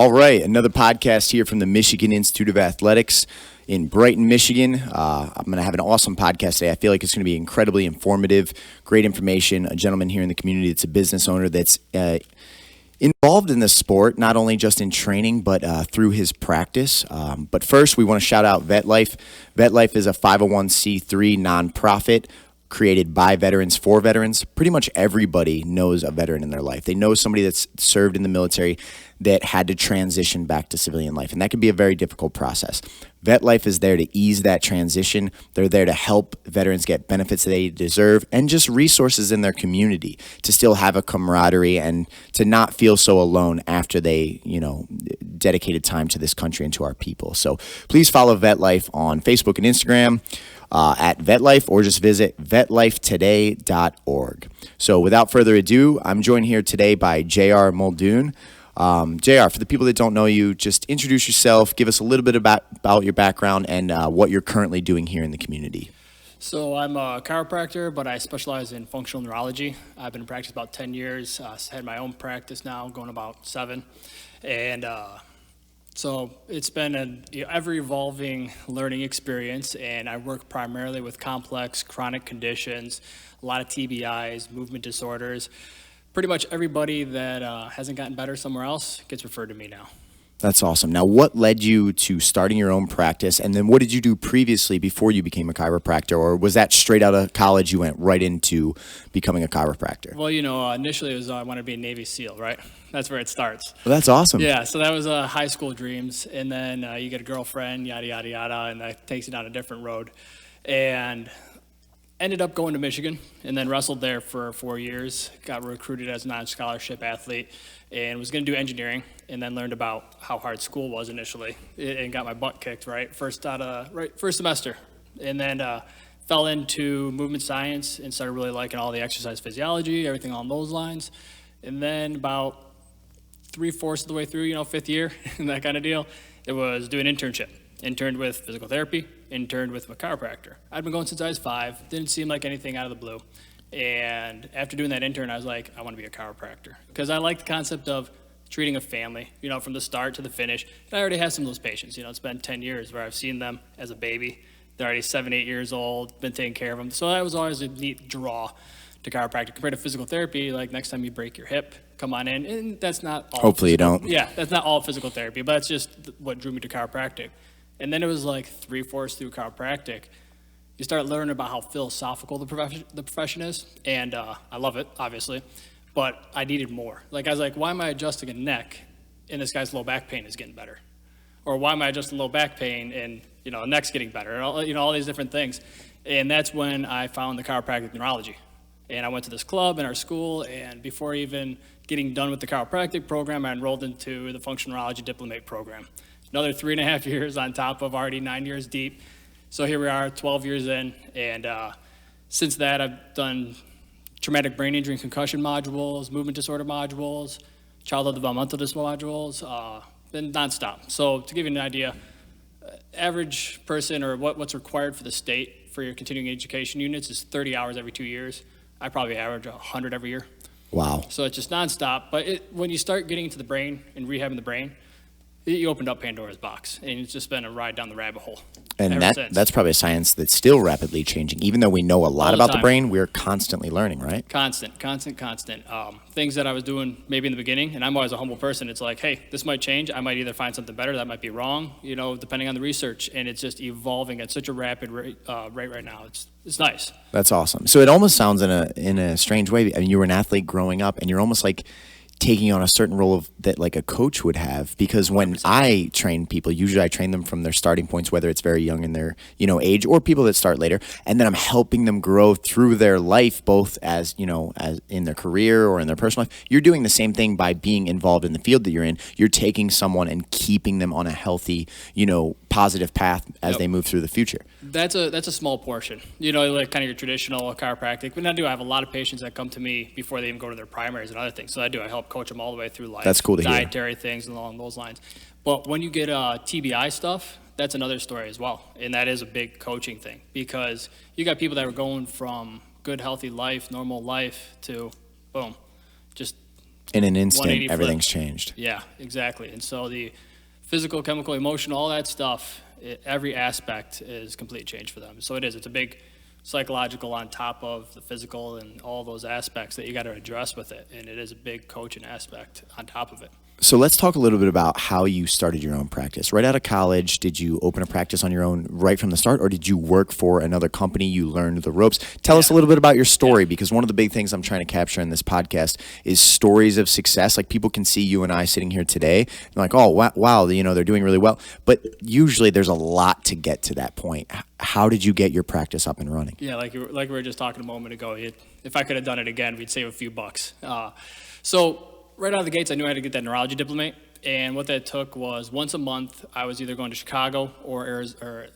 All right, another podcast here from the Michigan Institute of Athletics in Brighton, Michigan. I'm going to have an awesome podcast today. I feel like it's going to be incredibly informative, great information. A gentleman here in the community that's a business owner that's involved in the sport, not only just in training, but through his practice. But first, we want to shout out VetLife. VetLife is a 501c3 nonprofit created by veterans for veterans. Pretty much everybody knows a veteran in their life. They know somebody that's served in the military that had to transition back to civilian life, and that can be a very difficult process. VetLife is there to ease that transition. They're there to help veterans get benefits that they deserve and just resources in their community to still have a camaraderie and to not feel so alone after they, dedicated time to this country and to our people. So please follow VetLife on Facebook and Instagram at VetLife, or just visit vetlifetoday.org. So without further ado, I'm joined here today by JR Muldoon. JR, for the people that don't know you, just introduce yourself, give us a little bit about your background and what you're currently doing here in the community. So I'm a chiropractor, but I specialize in functional neurology. I've been in practice about 10 years. Had my own practice now, going about 7. And so it's been an ever-evolving learning experience, and I work primarily with complex chronic conditions, a lot of TBIs, movement disorders. Pretty much everybody that hasn't gotten better somewhere else gets referred to me now. That's awesome. Now, what led you to starting your own practice, and then what did you do previously before you became a chiropractor, or was that straight out of college you went right into becoming a chiropractor? Well, initially it was I wanted to be a Navy SEAL, right? That's where it starts. Well, that's awesome. Yeah, so that was high school dreams, and then you get a girlfriend, yada, yada, yada, and that takes you down a different road. And ended up going to Michigan and then wrestled there for 4 years, got recruited as a non-scholarship athlete, and was going to do engineering, and then learned about how hard school was initially and got my butt kicked, first semester. And then fell into movement science and started really liking all the exercise physiology, everything along those lines. And then about 3/4 of the way through, 5th year, that kind of deal, it was doing an internship. Interned with physical therapy, interned with a chiropractor. I'd been going since I was 5, didn't seem like anything out of the blue. And after doing that intern, I was like, I want to be a chiropractor. Because I like the concept of treating a family, from the start to the finish. And I already have some of those patients. It's been 10 years where I've seen them as a baby. They're already 7, 8 years old, been taking care of them. So that was always a neat draw to chiropractic. Compared to physical therapy, like next time you break your hip, come on in. And that's not all. Hopefully you don't. Yeah, that's not all physical therapy, but that's just what drew me to chiropractic. And then it was like 3/4 through chiropractic, you start learning about how philosophical the profession is. And I love it, obviously, but I needed more. Like, I was like, why am I adjusting a neck and this guy's low back pain is getting better? Or why am I adjusting low back pain and, a neck's getting better? And all these different things. And that's when I found the chiropractic neurology. And I went to this club in our school, and before even getting done with the chiropractic program, I enrolled into the functional neurology Diplomate program. Another 3.5 years on top of already 9 years deep. So here we are, 12 years in, and since that I've done traumatic brain injury and concussion modules, movement disorder modules, childhood developmental modules, been nonstop. So to give you an idea, average person or what's required for the state for your continuing education units is 30 hours every 2 years. I probably average 100 every year. Wow. So it's just nonstop. But when you start getting into the brain and rehabbing the brain, you opened up Pandora's box, and it's just been a ride down the rabbit hole. And that's probably a science that's still rapidly changing. Even though we know a lot about the brain, we're constantly learning, right? Constant. Things that I was doing maybe in the beginning, and I'm always a humble person. It's like, hey, this might change. I might either find something better, that might be wrong, depending on the research. And it's just evolving at such a rapid rate right now. It's nice. That's awesome. So it almost sounds in a strange way. I mean, you were an athlete growing up, and you're almost like taking on a certain role of that like a coach would have, because when 100%. I train people, usually I train them from their starting points, whether it's very young in their age or people that start later, and then I'm helping them grow through their life, both as as in their career or in their personal life. You're doing the same thing by being involved in the field that you're in. You're taking someone and keeping them on a healthy positive path as they move through the future. That's a small portion, like kind of your traditional chiropractic. But I have a lot of patients that come to me before they even go to their primaries and other things. So I help coach them all the way through life. That's cool to hear. Dietary things along those lines. But when you get TBI stuff, that's another story as well. And that is a big coaching thing, because you got people that are going from good, healthy life, normal life, to boom, just In an instant, 180 flip. everything's changed. Yeah, exactly. And so the physical, chemical, emotional, all that stuff, every aspect is complete change for them. So it's a big psychological on top of the physical and all those aspects that you got to address with it. And it is a big coaching aspect on top of it. So let's talk a little bit about how you started your own practice. Right out of college, did you open a practice on your own right from the start, or did you work for another company? You learned the ropes. Tell us a little bit about your story, because one of the big things I'm trying to capture in this podcast is stories of success. Like, people can see you and I sitting here today, and like, oh, wow, they're doing really well. But usually there's a lot to get to that point. How did you get your practice up and running? Yeah, like we were just talking a moment ago, if I could have done it again, we'd save a few bucks. So right out of the gates, I knew I had to get that neurology diplomate, and what that took was once a month, I was either going to Chicago or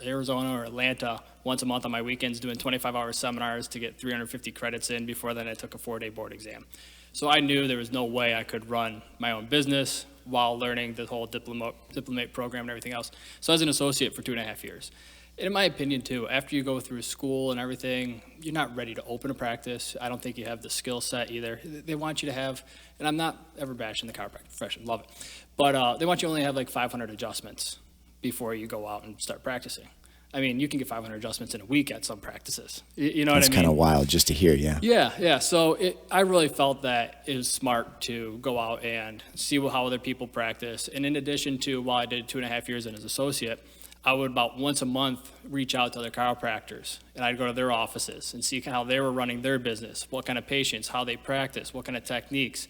Arizona or Atlanta once a month on my weekends, doing 25-hour seminars to get 350 credits in. Before then, I took a 4-day board exam. So I knew there was no way I could run my own business while learning the whole diplomate program and everything else. So I was an associate for 2.5 years. In my opinion, too, after you go through school and everything, you're not ready to open a practice. I don't think you have the skill set either. They want you to have, and I'm not ever bashing the chiropractic profession, love it, but they want you to only have like 500 adjustments before you go out and start practicing. I mean, you can get 500 adjustments in a week at some practices. You know what I mean? It's kind of wild just to hear, yeah. Yeah. So I really felt that it was smart to go out and see how other people practice. And in addition to, while I did 2.5 years as an associate, I would about once a month reach out to other chiropractors, and I'd go to their offices and see how they were running their business, what kind of patients, how they practice, what kind of techniques,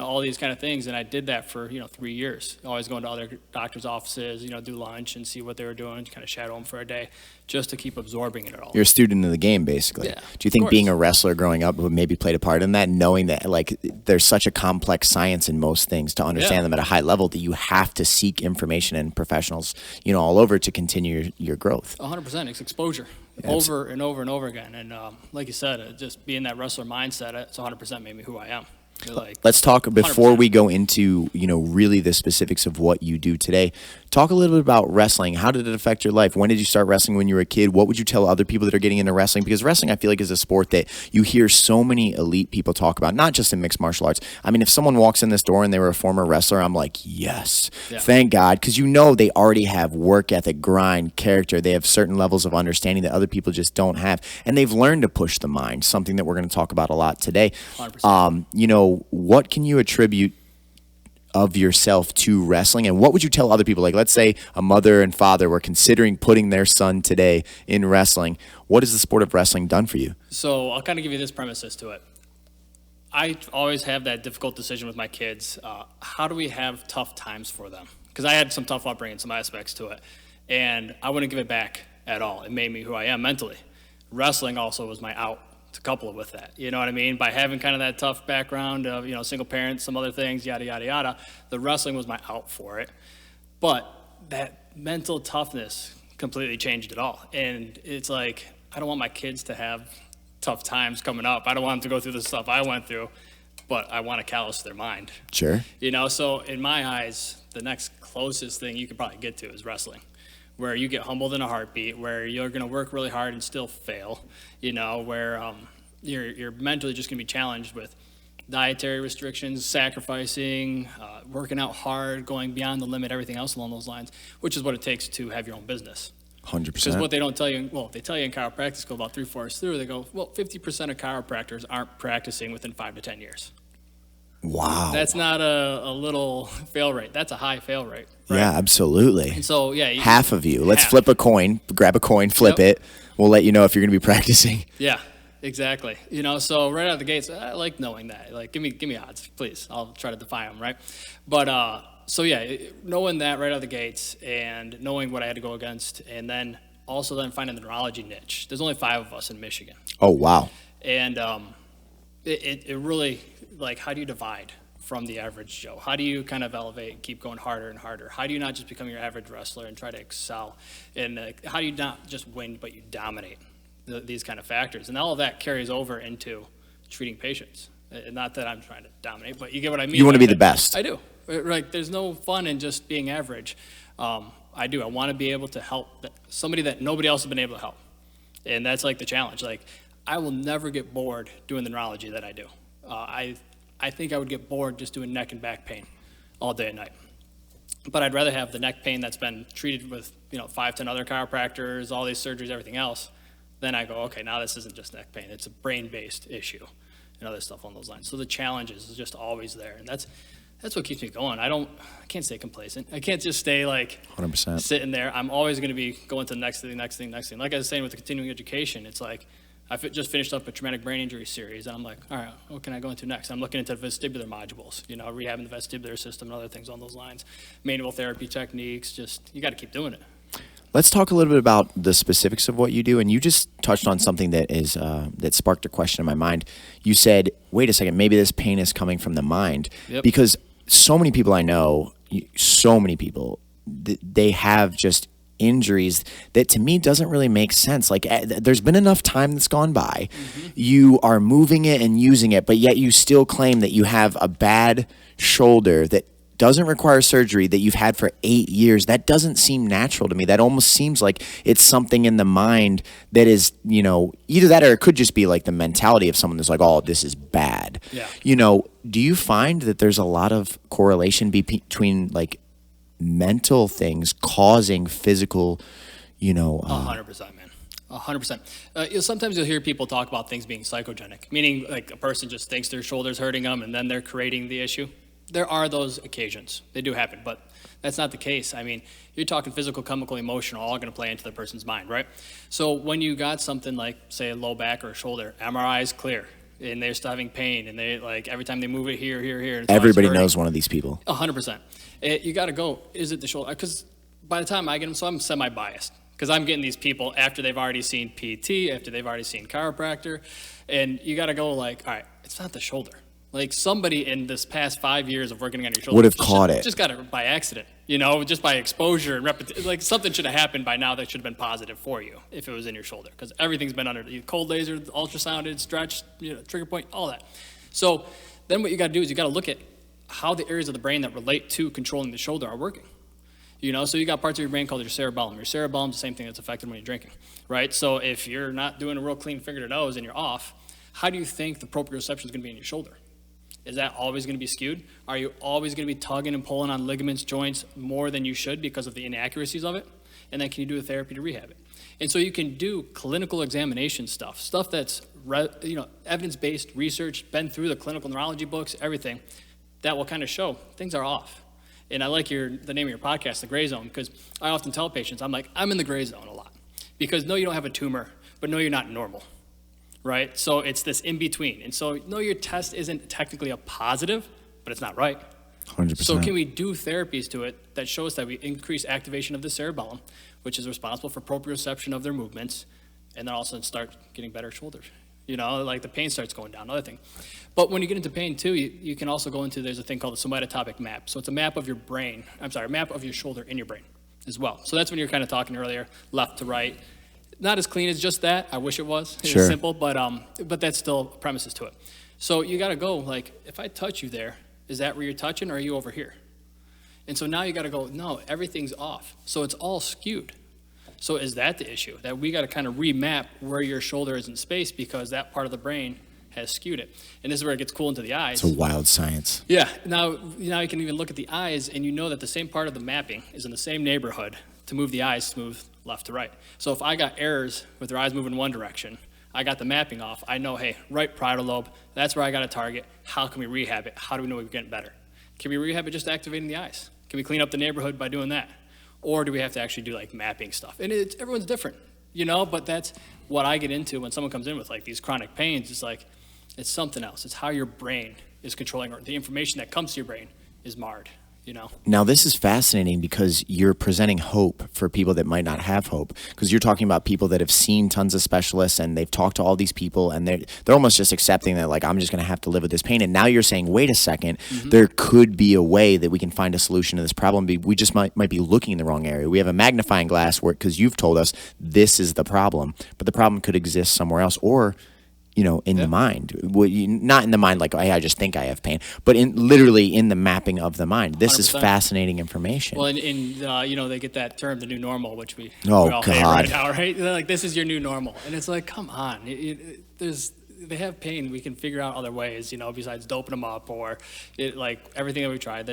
all these kind of things. And I did that for 3 years, always going to other doctors' offices, do lunch and see what they were doing, kind of shadow them for a day, just to keep absorbing it all. You're a student of the game, basically. Yeah, do you think being a wrestler growing up would maybe played a part in that, knowing that like there's such a complex science in most things to understand them at a high level, that you have to seek information and professionals all over to continue your growth? 100%. It's exposure over and over and over again. And like you said, just being that wrestler mindset, it's 100% made me who I am. Let's talk before 100%. we go into really the specifics of what you do today. Talk a little bit about wrestling. How did it affect your life? When did you start wrestling? When you were a kid? What would you tell other people that are getting into wrestling? Because wrestling, I feel like, is a sport that you hear so many elite people talk about, not just in mixed martial arts. I mean, if someone walks in this door and they were a former wrestler, I'm like, yes, thank God, because they already have work ethic, grind, character. They have certain levels of understanding that other people just don't have, and they've learned to push the mind. Something that we're going to talk about a lot today. 100%. What can you attribute of yourself to wrestling, and what would you tell other people? Like, let's say a mother and father were considering putting their son today in wrestling. What has the sport of wrestling done for you? So I'll kind of give you this premises to it. I always have that difficult decision with my kids. How do we have tough times for them? Because I had some tough upbringing, some aspects to it, and I wouldn't give it back at all. It made me who I am mentally. Wrestling also was my out to couple it with that. You know what I mean? By having kind of that tough background of, single parents, some other things, yada, yada, yada, the wrestling was my out for it. But that mental toughness completely changed it all. And it's like, I don't want my kids to have tough times coming up. I don't want them to go through the stuff I went through, but I want to callous their mind. Sure. So in my eyes, the next closest thing you could probably get to is wrestling, where you get humbled in a heartbeat, where you're going to work really hard and still fail, where you're mentally just going to be challenged with dietary restrictions, sacrificing, working out hard, going beyond the limit, everything else along those lines, which is what it takes to have your own business. 100%. Because what they don't tell you, they tell you in chiropractic school about 3/4 through, they go, 50% of chiropractors aren't practicing within 5 to 10 years. Wow. That's not a little fail rate. That's a high fail rate. Right? Yeah, absolutely. And so, half of you. Let's flip a coin, grab a coin, flip it. We'll let you know if you're going to be practicing. Yeah, exactly. So right out of the gates, I like knowing that. Like, give me odds, please. I'll try to defy them, right? But, knowing that right out of the gates and knowing what I had to go against, and then finding the neurology niche. There's only 5 of us in Michigan. Oh, wow. And it really, like, how do you divide from the average Joe? How do you kind of elevate and keep going harder and harder? How do you not just become your average wrestler and try to excel? And how do you not just win, but you dominate these kind of factors? And all of that carries over into treating patients. Not that I'm trying to dominate, but you get what I mean. You want to be the best. I do. Like, there's no fun in just being average. I do. I want to be able to help somebody that nobody else has been able to help. And that's like the challenge. Like, I will never get bored doing the neurology that I do. I I think I would get bored just doing neck and back pain all day and night. But I'd rather have the neck pain that's been treated with, 5, 10 other chiropractors, all these surgeries, everything else. Then I go, okay, now this isn't just neck pain. It's a brain-based issue and other stuff on those lines. So the challenge is just always there. And that's what keeps me going. I can't stay complacent. I can't just stay 100%. Sitting there. I'm always going to be going to the next thing. Like I was saying with the continuing education, it's like I just finished up a traumatic brain injury series, and I'm like, all right, what can I go into next? I'm looking into vestibular modules, rehabbing the vestibular system and other things on those lines, manual therapy techniques. Just you got to keep doing it. Let's talk a little bit about the specifics of what you do. And you just touched on something that is that sparked a question in my mind. You said, wait a second, maybe this pain is coming from the mind. Yep. Because so many people I know, they have just injuries that to me doesn't really make sense. Like there's been enough time that's gone by. Mm-hmm. You are moving it and using it, but yet you still claim that you have a bad shoulder that doesn't require surgery that you've had for 8 years. That doesn't seem natural to me. That almost seems like it's something in the mind that is, either that or it could just be like the mentality of someone that's like, oh, this is bad. Yeah. Do you find that there's a lot of correlation between like mental things causing physical, 100%, man. 100%. Sometimes you'll hear people talk about things being psychogenic, meaning like a person just thinks their shoulder's hurting them and then they're creating the issue. There are those occasions. They do happen, but that's not the case. I mean, you're talking physical, chemical, emotional, all going to play into the person's mind, right? So when you got something like, say, a low back or a shoulder, MRI is clear, and they're still having pain, and they every time they move it here. Everybody knows one of these people. 100%. You got to go, is it the shoulder? Because by the time I get them, so I'm semi-biased, because I'm getting these people after they've already seen PT, after they've already seen chiropractor, and you got to go all right, it's not the shoulder. Like somebody in this past 5 years of working on your shoulder would have caught it. Just got it by accident, just by exposure and repetition. Like something should have happened by now that should have been positive for you if it was in your shoulder, because everything's been under cold laser, ultrasounded, stretched, trigger point, all that. So then what you got to do is you got to look at how the areas of the brain that relate to controlling the shoulder are working. So you got parts of your brain called your cerebellum. Your cerebellum is the same thing that's affected when you're drinking, right? So if you're not doing a real clean finger to nose and you're off, how do you think the proprioception is going to be in your shoulder? Is that always going to be skewed? Are you always going to be tugging and pulling on ligaments, joints more than you should because of the inaccuracies of it? And then can you do a therapy to rehab it? And so you can do clinical examination stuff that's evidence-based research, been through the clinical neurology books, everything that will kind of show things are off. And I like the name of your podcast, The Gray Zone, because I often tell patients, I'm in the gray zone a lot. Because no, you don't have a tumor, but no, you're not normal. Right? So it's this in between. And so, no, your test isn't technically a positive, but it's not right. 100%. So can we do therapies to it that shows that we increase activation of the cerebellum, which is responsible for proprioception of their movements, and then also start getting better shoulders? Like the pain starts going down, another thing. But when you get into pain too, you can also go into, there's a thing called the somatotopic map. So it's a map of your brain, a map of your shoulder in your brain as well. So that's when you're kind of talking earlier, left to right. Not as clean as just that. I wish it was. It's sure. Simple, but that's still premises to it. So you got to go, if I touch you there, is that where you're touching, or are you over here? And so now you got to go, no, everything's off. So it's all skewed. So is that the issue? That we got to kind of remap where your shoulder is in space, because that part of the brain has skewed it. And this is where it gets cool into the eyes. It's a wild science. Yeah. Now you can even look at the eyes, and you know that the same part of the mapping is in the same neighborhood to move the eyes smooth left to right. So if I got errors with their eyes moving one direction, I got the mapping off, I know, hey, right parietal lobe, that's where I got to target. How can we rehab it? How do we know we're getting better? Can we rehab it just activating the eyes? Can we clean up the neighborhood by doing that? Or do we have to actually do mapping stuff? And everyone's different, but that's what I get into when someone comes in with these chronic pains. It's something else. It's how your brain is controlling, or the information that comes to your brain is marred. Now, this is fascinating because you're presenting hope for people that might not have hope, because you're talking about people that have seen tons of specialists and they've talked to all these people, and they're almost just accepting that, I'm just going to have to live with this pain. And now you're saying, wait a second, there could be a way that we can find a solution to this problem. We just might be looking in the wrong area. We have a magnifying glass because you've told us this is the problem, but the problem could exist somewhere else, or in the mind, not in the mind hey, I just think I have pain, but literally in the mapping of the mind. This 100%. Is fascinating information. Well, they get that term, the new normal, which we all hate right now, right? They're this is your new normal. And it's come on. they have pain. We can figure out other ways, besides doping them up or like everything that we tried.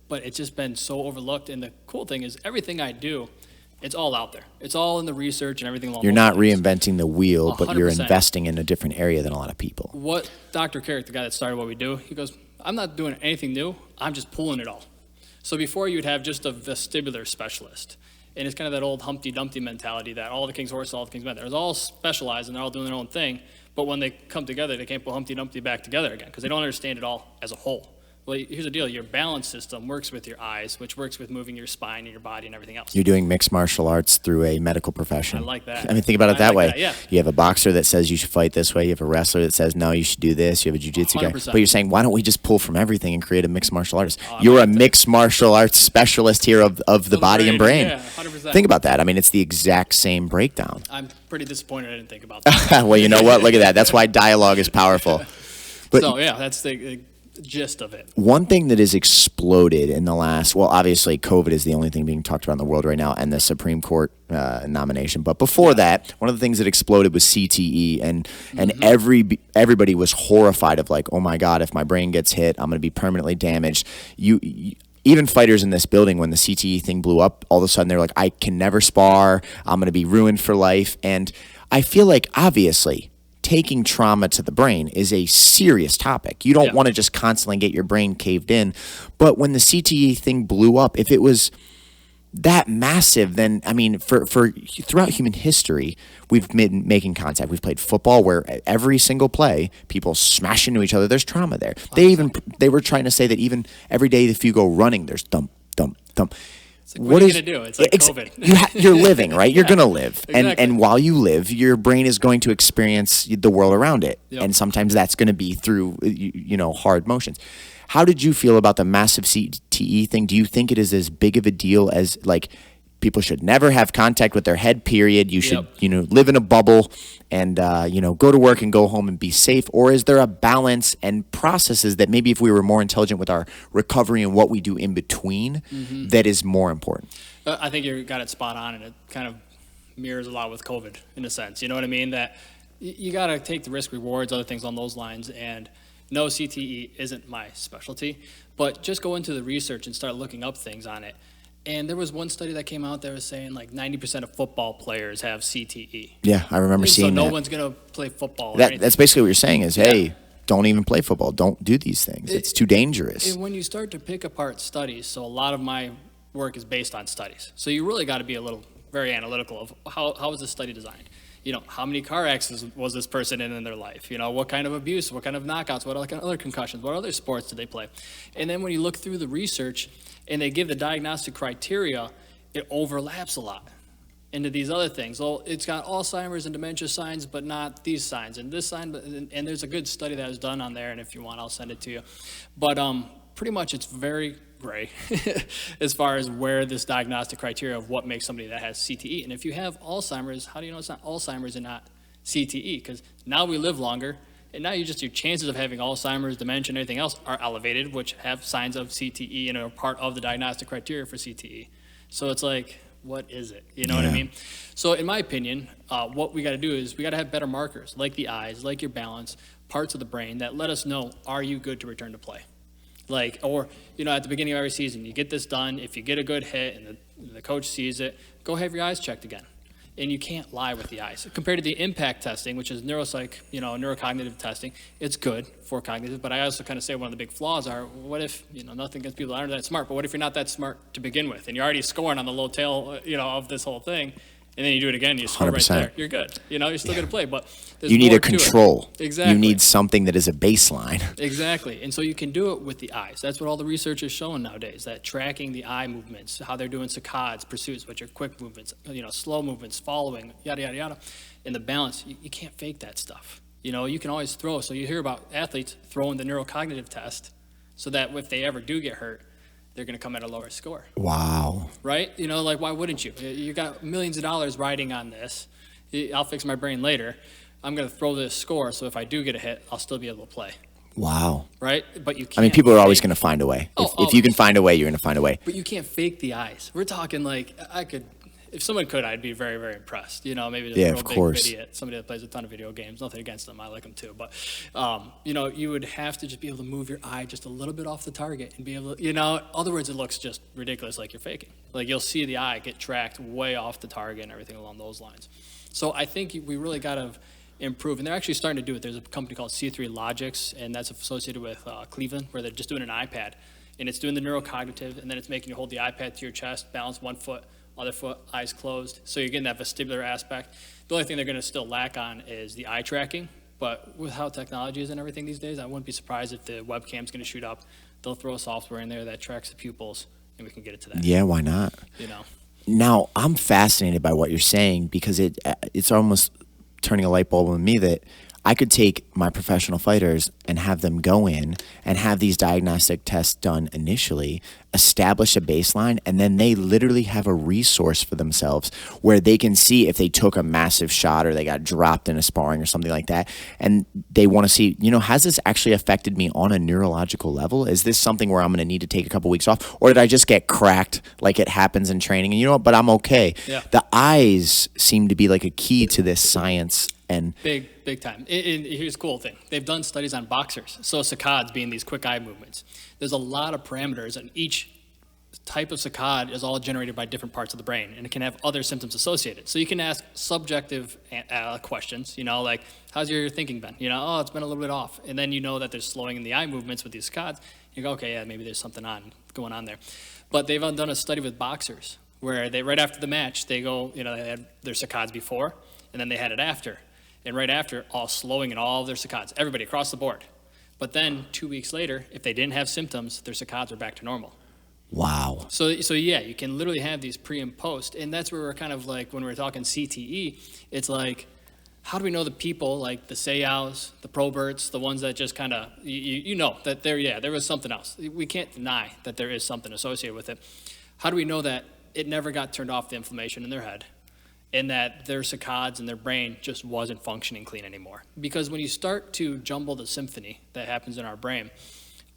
But it's just been so overlooked. And the cool thing is everything I do, it's all out there. It's all in the research and everything along You're those not lines. reinventing the wheel, but you're 100%. investing in a different area than a lot of people. What Dr. Carrick, the guy that started what we do, he goes, I'm not doing anything new. I'm just pulling it all. So before you'd have just a vestibular specialist. And it's kind of that old Humpty Dumpty mentality that all the king's horses, all the king's men. They're all specialized and they're all doing their own thing. But when they come together, they can't put Humpty Dumpty back together again because they don't understand it all as a whole. Well, here's the deal. Your balance system works with your eyes, which works with moving your spine and your body and everything else. You're doing mixed martial arts through a medical profession. I like that. I mean, think about it that way. Yeah. You have a boxer that says you should fight this way. You have a wrestler that says, no, you should do this. You have a jiu-jitsu guy. 100%. But you're saying, why don't we just pull from everything and create a mixed martial artist? You're a mixed martial arts specialist here of the body and brain. Yeah, 100%. Think about that. I mean, it's the exact same breakdown. I'm pretty disappointed I didn't think about that. Well, you know what? Look at that. That's why dialogue is powerful. But So, yeah, that's the gist of it. one thing that has exploded in the last, well, obviously COVID is the only thing being talked about in the world right now, and the Supreme Court nomination. But before that, one of the things that exploded was CTE, and everybody was horrified of like, oh my God, if my brain gets hit, I'm going to be permanently damaged. Even fighters in this building, when the CTE thing blew up, all of a sudden they're like, I can never spar. I'm going to be ruined for life. And I feel like obviously taking trauma to the brain is a serious topic. You don't want to just constantly get your brain caved in. But when the CTE thing blew up, if it was that massive, then, I mean, for throughout human history, we've been making contact. We've played football where every single play, people smash into each other. There's trauma there. They were trying to say that even every day if you go running, there's thump, thump, thump. It's like, what are you going to do? It's like COVID. You're living, right? You're going to live. Exactly. And while you live, your brain is going to experience the world around it. Yep. And sometimes that's going to be through, hard motions. How did you feel about the massive CTE thing? Do you think it is as big of a deal as, like, people should never have contact with their head, period? You should, live in a bubble and, go to work and go home and be safe? Or is there a balance and processes that maybe if we were more intelligent with our recovery and what we do in between, that is more important? I think you got it spot on, and it kind of mirrors a lot with COVID in a sense. You know what I mean? That you got to take the risk rewards, other things on those lines. And no, CTE isn't my specialty, but just go into the research and start looking up things on it. And there was one study that came out that was saying like 90% of football players have CTE. Yeah, I remember seeing that. So no one's going to play football. That's basically what you're saying is, hey, don't even play football. Don't do these things. It's too dangerous. And when you start to pick apart studies, so a lot of my work is based on studies. So you really got to be very analytical of how is this study designed? How many car accidents was this person in their life? What kind of abuse, what kind of knockouts, what other concussions, what other sports did they play? And then when you look through the research and they give the diagnostic criteria, it overlaps a lot into these other things. Well, it's got Alzheimer's and dementia signs, but not these signs, and this sign, and there's a good study that was done on there, and if you want, I'll send it to you. But pretty much it's very gray as far as where this diagnostic criteria of what makes somebody that has CTE. And if you have Alzheimer's, how do you know it's not Alzheimer's and not CTE? Because now we live longer, and now your chances of having Alzheimer's, dementia, and everything else are elevated, which have signs of CTE and are part of the diagnostic criteria for CTE. So it's like, what is it? You know what I mean? So in my opinion, what we got to do is we got to have better markers, like the eyes, like your balance, parts of the brain that let us know, are you good to return to play? At the beginning of every season, you get this done. If you get a good hit and the coach sees it, go have your eyes checked again. And you can't lie with the eyes. Compared to the impact testing, which is neurocognitive testing, it's good for cognitive. But I also kind of say one of the big flaws are, what if, nothing against people that aren't that smart, but what if you're not that smart to begin with? And you're already scoring on the low tail, of this whole thing. And then you do it again, you score 100%. Right there. You're good. You're still going to play, but there's you need more a control. Exactly. You need something that is a baseline. Exactly. And so you can do it with the eyes. That's what all the research is showing nowadays, that tracking the eye movements, how they're doing saccades, pursuits, which are quick movements, slow movements, following, yada, yada, yada. And the balance, you can't fake that stuff. You can always throw. So you hear about athletes throwing the neurocognitive test so that if they ever do get hurt, they're going to come at a lower score. Wow. Right? Why wouldn't you? You got millions of dollars riding on this. I'll fix my brain later. I'm going to throw this score, so if I do get a hit, I'll still be able to play. Wow. Right? But you can't. I mean, people are always going to find a way. If you can find a way, you're going to find a way. But you can't fake the eyes. We're talking like if someone could, I'd be very, very impressed. You know, maybe just Yeah, a real of big course. idiot, somebody that plays a ton of video games. Nothing against them, I like them too. But, you know, you would have to just be able to move your eye just a little bit off the target and be able to, you know, other words, it looks just ridiculous like you're faking. Like you'll see the eye get tracked way off the target and everything along those lines. So I think we really got to improve, and they're actually starting to do it. There's a company called C3Logics, and that's associated with Cleveland, where they're just doing an iPad, and it's doing the neurocognitive, and then it's making you hold the iPad to your chest, balance one foot, other foot, eyes closed. So you're getting that vestibular aspect. The only thing they're going to still lack on is the eye tracking, but with how technology is and everything these days, I wouldn't be surprised if the webcam's going to shoot up. They'll throw software in there that tracks the pupils, and we can get it to that. Yeah, why not? You know. Now, I'm fascinated by what you're saying because it's almost turning a light bulb on me that I could take my professional fighters and have them go in and have these diagnostic tests done initially, establish a baseline, and then they literally have a resource for themselves where they can see if they took a massive shot or they got dropped in a sparring or something like that. And they want to see, you know, has this actually affected me on a neurological level? Is this something where I'm going to need to take a couple weeks off? Or did I just get cracked like it happens in training? And you know what, but I'm okay. Yeah. The eyes seem to be like a key to this science. And big time. And here's the cool thing. They've done studies on boxers. So saccades being these quick eye movements. There's a lot of parameters, and each type of saccade is all generated by different parts of the brain, and it can have other symptoms associated. So you can ask subjective questions, you know, like, how's your thinking been? You know, oh, it's been a little bit off. And then you know that there's slowing in the eye movements with these saccades. You go, okay, yeah, maybe there's something going on there. But they've done a study with boxers where they, right after the match, they go, you know, they had their saccades before, and then they had it after. And right after, all slowing in all of their saccades, everybody across the board. But then 2 weeks later, if they didn't have symptoms, their saccades were back to normal. wow. So yeah, you can literally have these pre and post. And that's where we're kind of like, when we're talking CTE, it's like, how do we know the people, like the Seyaos, the Proberts, the ones that just kind of, you know, that there was something else. We can't deny that there is something associated with it. How do we know that it never got turned off, the inflammation in their head? And that their saccades and their brain just wasn't functioning clean anymore. Because when you start to jumble the symphony that happens in our brain,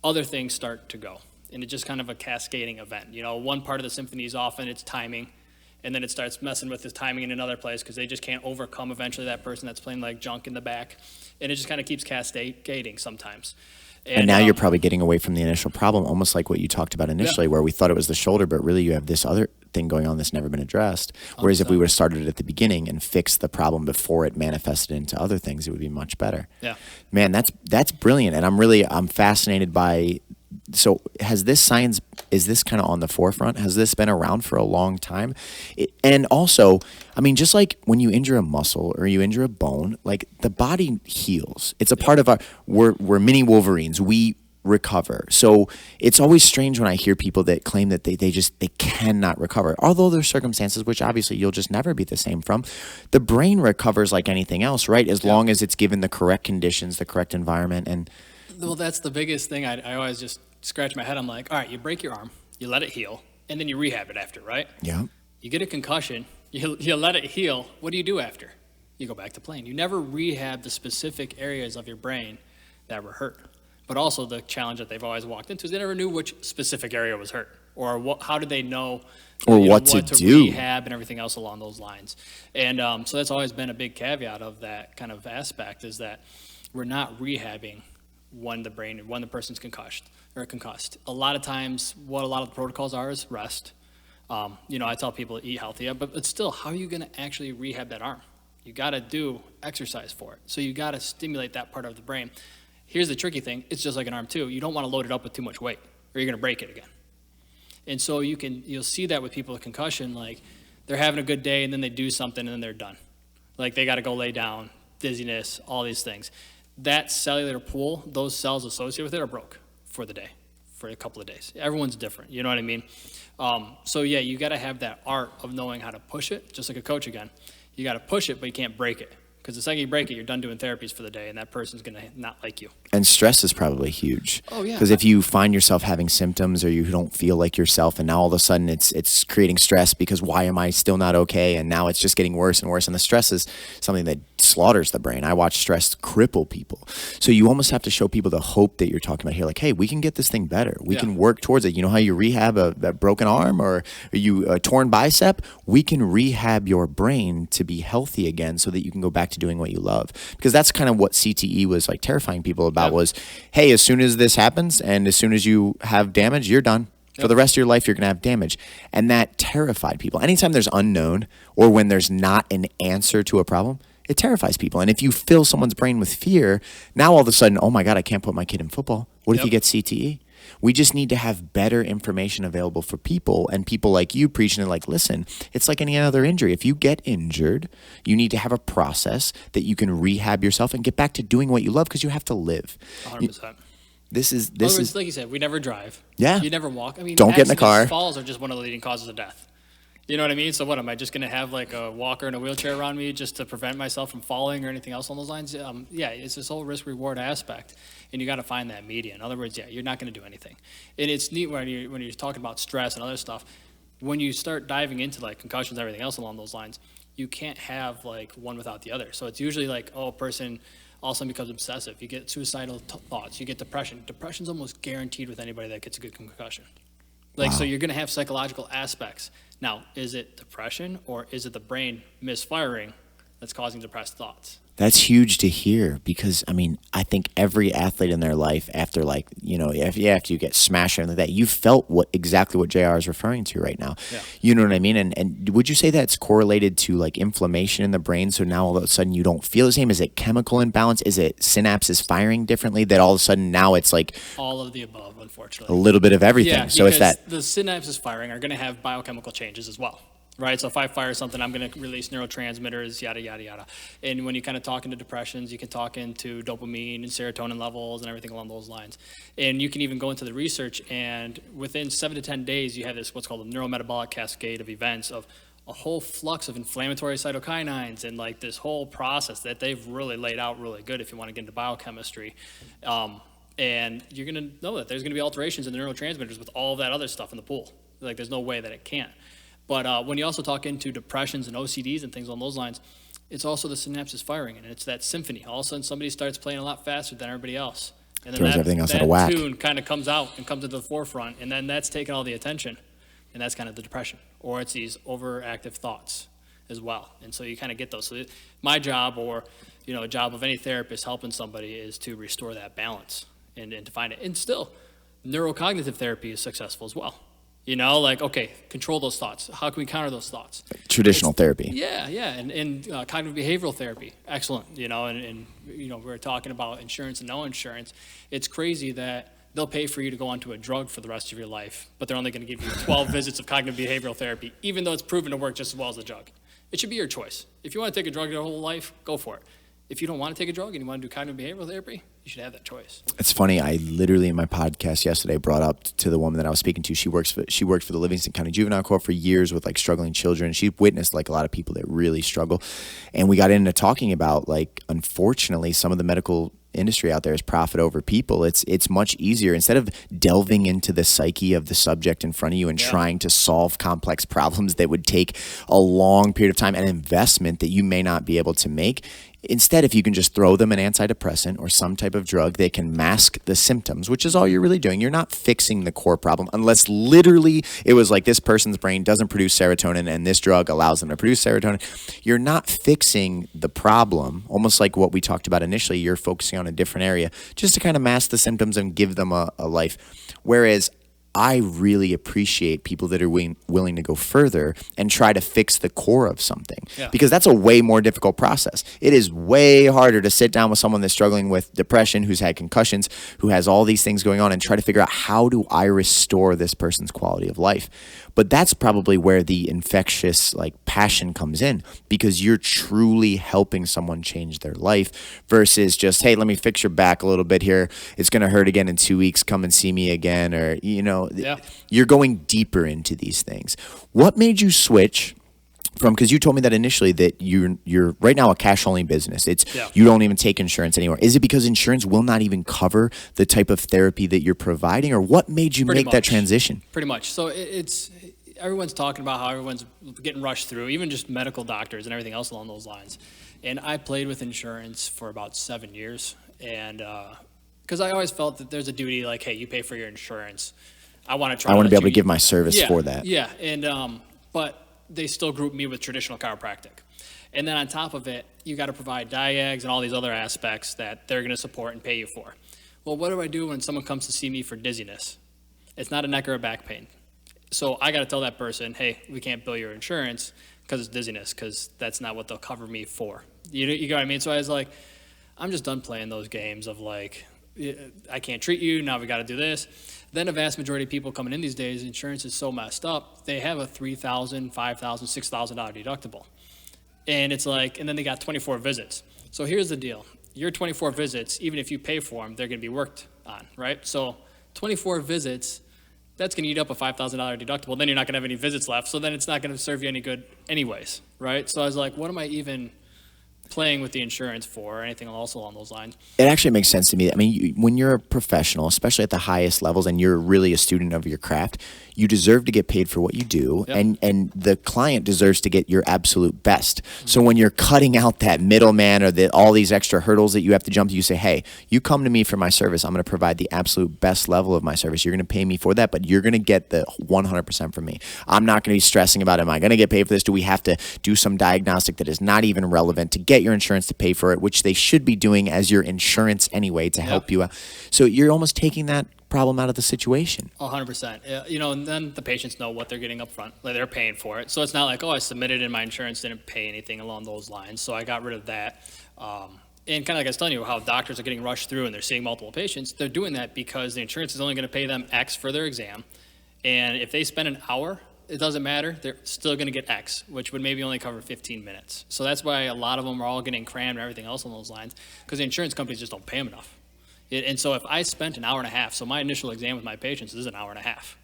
other things start to go. And it's just kind of a cascading event. You know, one part of the symphony is off and it's timing, and then it starts messing with the timing in another place because they just can't overcome eventually that person that's playing like junk in the back. And it just kind of keeps cascading sometimes. And now you're probably getting away from the initial problem, almost like what you talked about initially, where we thought it was the shoulder, but really you have this other thing going on that's never been addressed. Whereas if we would have started it at the beginning and fixed the problem before it manifested into other things, it would be much better. Yeah. Man, that's brilliant. And I'm fascinated by, so has this science, is this kind of on the forefront? Has this been around for a long time? And also, I mean, just like when you injure a muscle or you injure a bone, like the body heals. It's a part of we're mini Wolverines. We recover. So it's always strange when I hear people that claim that they cannot recover. Although there's circumstances which obviously you'll just never be the same from. The brain recovers like anything else, right? As long as it's given the correct conditions, the correct environment. And well, that's the biggest thing. I always just scratch my head. I'm like, all right, you break your arm, you let it heal, and then you rehab it after, right? yeah. You get a concussion, you let it heal. What do you do after? You go back to playing. You never rehab the specific areas of your brain that were hurt. But also the challenge that they've always walked into is they never knew which specific area was hurt, or how did they know, or what to do, rehab and everything else along those lines. And so that's always been a big caveat of that kind of aspect, is that we're not rehabbing when the person's concussed. A lot of times, what a lot of the protocols are is rest. You know, I tell people to eat healthy, but still, how are you going to actually rehab that arm? You got to do exercise for it. So you got to stimulate that part of the brain. Here's the tricky thing. It's just like an arm too. You don't want to load it up with too much weight or you're going to break it again. And so you'll see that with people with concussion, like they're having a good day and then they do something and then they're done. Like they got to go lay down, dizziness, all these things. That cellular pool, those cells associated with it are broke for the day, for a couple of days. Everyone's different. You know what I mean? So yeah, you got to have that art of knowing how to push it, just like a coach again. You got to push it, but you can't break it. Because the second you break it, you're done doing therapies for the day, and that person's going to not like you. And stress is probably huge. Oh, yeah. Because if you find yourself having symptoms or you don't feel like yourself, and now all of a sudden it's creating stress because why am I still not okay? And now it's just getting worse and worse. And the stress is something that slaughters the brain. I watch stress cripple people. So you almost have to show people the hope that you're talking about here. Like, hey, we can get this thing better. We can work towards it. You know how you rehab a broken arm or a torn bicep? We can rehab your brain to be healthy again so that you can go back to doing what you love. Because that's kind of what CTE was like terrifying people about was, hey, as soon as this happens and as soon as you have damage, you're done. For the rest of your life, you're going to have damage. And that terrified people. Anytime there's unknown or when there's not an answer to a problem, it terrifies people. And if you fill someone's brain with fear, now all of a sudden, oh my God, I can't put my kid in football. What if he gets CTE? We just need to have better information available for people, and people like you preaching it like, listen, it's like any other injury. If you get injured, you need to have a process that you can rehab yourself and get back to doing what you love because you have to live. 100%. This is like you said, we never drive. Yeah. You never walk. I mean, don't get in the car. Falls are just one of the leading causes of death. You know what I mean? So what, am I just going to have like a walker and a wheelchair around me just to prevent myself from falling or anything else on those lines? Yeah, it's this whole risk-reward aspect, and you got to find that median. In other words, yeah, you're not going to do anything. And it's neat when you're talking about stress and other stuff. When you start diving into like concussions and everything else along those lines, you can't have like one without the other. So it's usually like, oh, a person all of a sudden becomes obsessive. You get suicidal thoughts. You get depression. Depression's almost guaranteed with anybody that gets a good concussion. So you're going to have psychological aspects. Now, is it depression or is it the brain misfiring that's causing depressed thoughts? That's huge to hear because, I mean, I think every athlete in their life after like, you know, after you get smashed or anything like that, you felt exactly what JR is referring to right now. Yeah. You know what I mean? And would you say that's correlated to like inflammation in the brain? So now all of a sudden you don't feel the same? Is it chemical imbalance? Is it synapses firing differently that all of a sudden now it's like all of the above, unfortunately. A little bit of everything. Yeah, so it's that the synapses firing are going to have biochemical changes as well. Right, so if I fire something, I'm going to release neurotransmitters, yada, yada, yada. And when you kind of talk into depressions, you can talk into dopamine and serotonin levels and everything along those lines. And you can even go into the research, and within 7 to 10 days, you have this what's called a neurometabolic cascade of events of a whole flux of inflammatory cytokinins and like this whole process that they've really laid out really good if you want to get into biochemistry. And you're going to know that there's going to be alterations in the neurotransmitters with all of that other stuff in the pool. Like there's no way that it can't. But when you also talk into depressions and OCDs and things on those lines, it's also the synapses firing, and it's that symphony. All of a sudden, somebody starts playing a lot faster than everybody else. And then throws everything else out of whack. That tune kind of comes out and comes to the forefront, and then that's taking all the attention, and that's kind of the depression. Or it's these overactive thoughts as well. And so you kind of get those. So my job, or a job of any therapist helping somebody, is to restore that balance and to find it. And still, neurocognitive therapy is successful as well. Okay, control those thoughts. How can we counter those thoughts? Traditional therapy. Yeah, and cognitive behavioral therapy, excellent. And we're talking about insurance and no insurance. It's crazy that they'll pay for you to go onto a drug for the rest of your life, but they're only going to give you 12 visits of cognitive behavioral therapy, even though it's proven to work just as well as the drug. It should be your choice. If you want to take a drug your whole life, go for it. If you don't want to take a drug and you want to do cognitive behavioral therapy, you should have that choice. It's funny. I literally in my podcast yesterday brought up to the woman that I was speaking to. She worked for the Livingston County Juvenile Court for years with like struggling children. She witnessed like a lot of people that really struggle, and we got into talking about like unfortunately some of the medical industry out there is profit over people. It's much easier instead of delving into the psyche of the subject in front of you and trying to solve complex problems that would take a long period of time and investment that you may not be able to make. Instead, if you can just throw them an antidepressant or some type of drug that can mask the symptoms, which is all you're really doing. You're not fixing the core problem unless literally it was like this person's brain doesn't produce serotonin and this drug allows them to produce serotonin. You're not fixing the problem, almost like what we talked about initially. You're focusing on a different area just to kind of mask the symptoms and give them a life. Whereas I really appreciate people that are willing to go further and try to fix the core of something, because that's a way more difficult process. It is way harder to sit down with someone that's struggling with depression, who's had concussions, who has all these things going on, and try to figure out how do I restore this person's quality of life. But that's probably where the infectious passion comes in, because you're truly helping someone change their life versus just, hey, let me fix your back a little bit here. It's going to hurt again in 2 weeks. Come and see me again. Or, you're going deeper into these things. What made you switch from, because you told me that initially that you're right now a cash only business. Yeah. You don't even take insurance anymore. Is it because insurance will not even cover the type of therapy that you're providing, or what made you make that transition? Pretty much. So it's everyone's talking about how everyone's getting rushed through, even just medical doctors and everything else along those lines. And I played with insurance for about 7 years, and because I always felt that there's a duty, like, hey, you pay for your insurance. I want to be able to give my service for that. Yeah, and but they still group me with traditional chiropractic. And then on top of it, you got to provide diags and all these other aspects that they're going to support and pay you for. Well, what do I do when someone comes to see me for dizziness? It's not a neck or a back pain. So I got to tell that person, hey, we can't bill your insurance because it's dizziness, because that's not what they'll cover me for. You get what I mean? So I was like, I'm just done playing those games of like, I can't treat you, now we got to do this. Then a vast majority of people coming in these days, insurance is so messed up, they have a $3,000, $5,000, $6,000 deductible. And it's like, and then they got 24 visits. So here's the deal. Your 24 visits, even if you pay for them, they're going to be worked on, right? So 24 visits, that's going to eat up a $5,000 deductible. Then you're not going to have any visits left. So then it's not going to serve you any good anyways, right? So I was like, what am I even playing with the insurance for, or anything else along those lines? It actually makes sense to me. I mean, when you're a professional, especially at the highest levels, and you're really a student of your craft, you deserve to get paid for what you do, Yep. and the client deserves to get your absolute best. So when you're cutting out that middleman or all these extra hurdles that you have to jump to, you say, hey, you come to me for my service. I'm going to provide the absolute best level of my service. You're going to pay me for that, but you're going to get the 100% from me. I'm not going to be stressing about, am I going to get paid for this? Do we have to do some diagnostic that is not even relevant to get your insurance to pay for it, which they should be doing as your insurance anyway to help you out. So you're almost taking that problem out of the situation. 100%. You know, and then the patients know what they're getting up front. Like, they're paying for it. So it's not like, oh, I submitted and my insurance didn't pay anything along those lines. So I got rid of that. And kind of like I was telling you, how doctors are getting rushed through and they're seeing multiple patients. They're doing that because the insurance is only going to pay them X for their exam. And if they spend an hour, it doesn't matter. They're still going to get X, which would maybe only cover 15 minutes. So that's why a lot of them are all getting crammed and everything else along those lines, because the insurance companies just don't pay them enough. And so if I spent an hour and a half, so my initial exam with my patients is an hour and a half,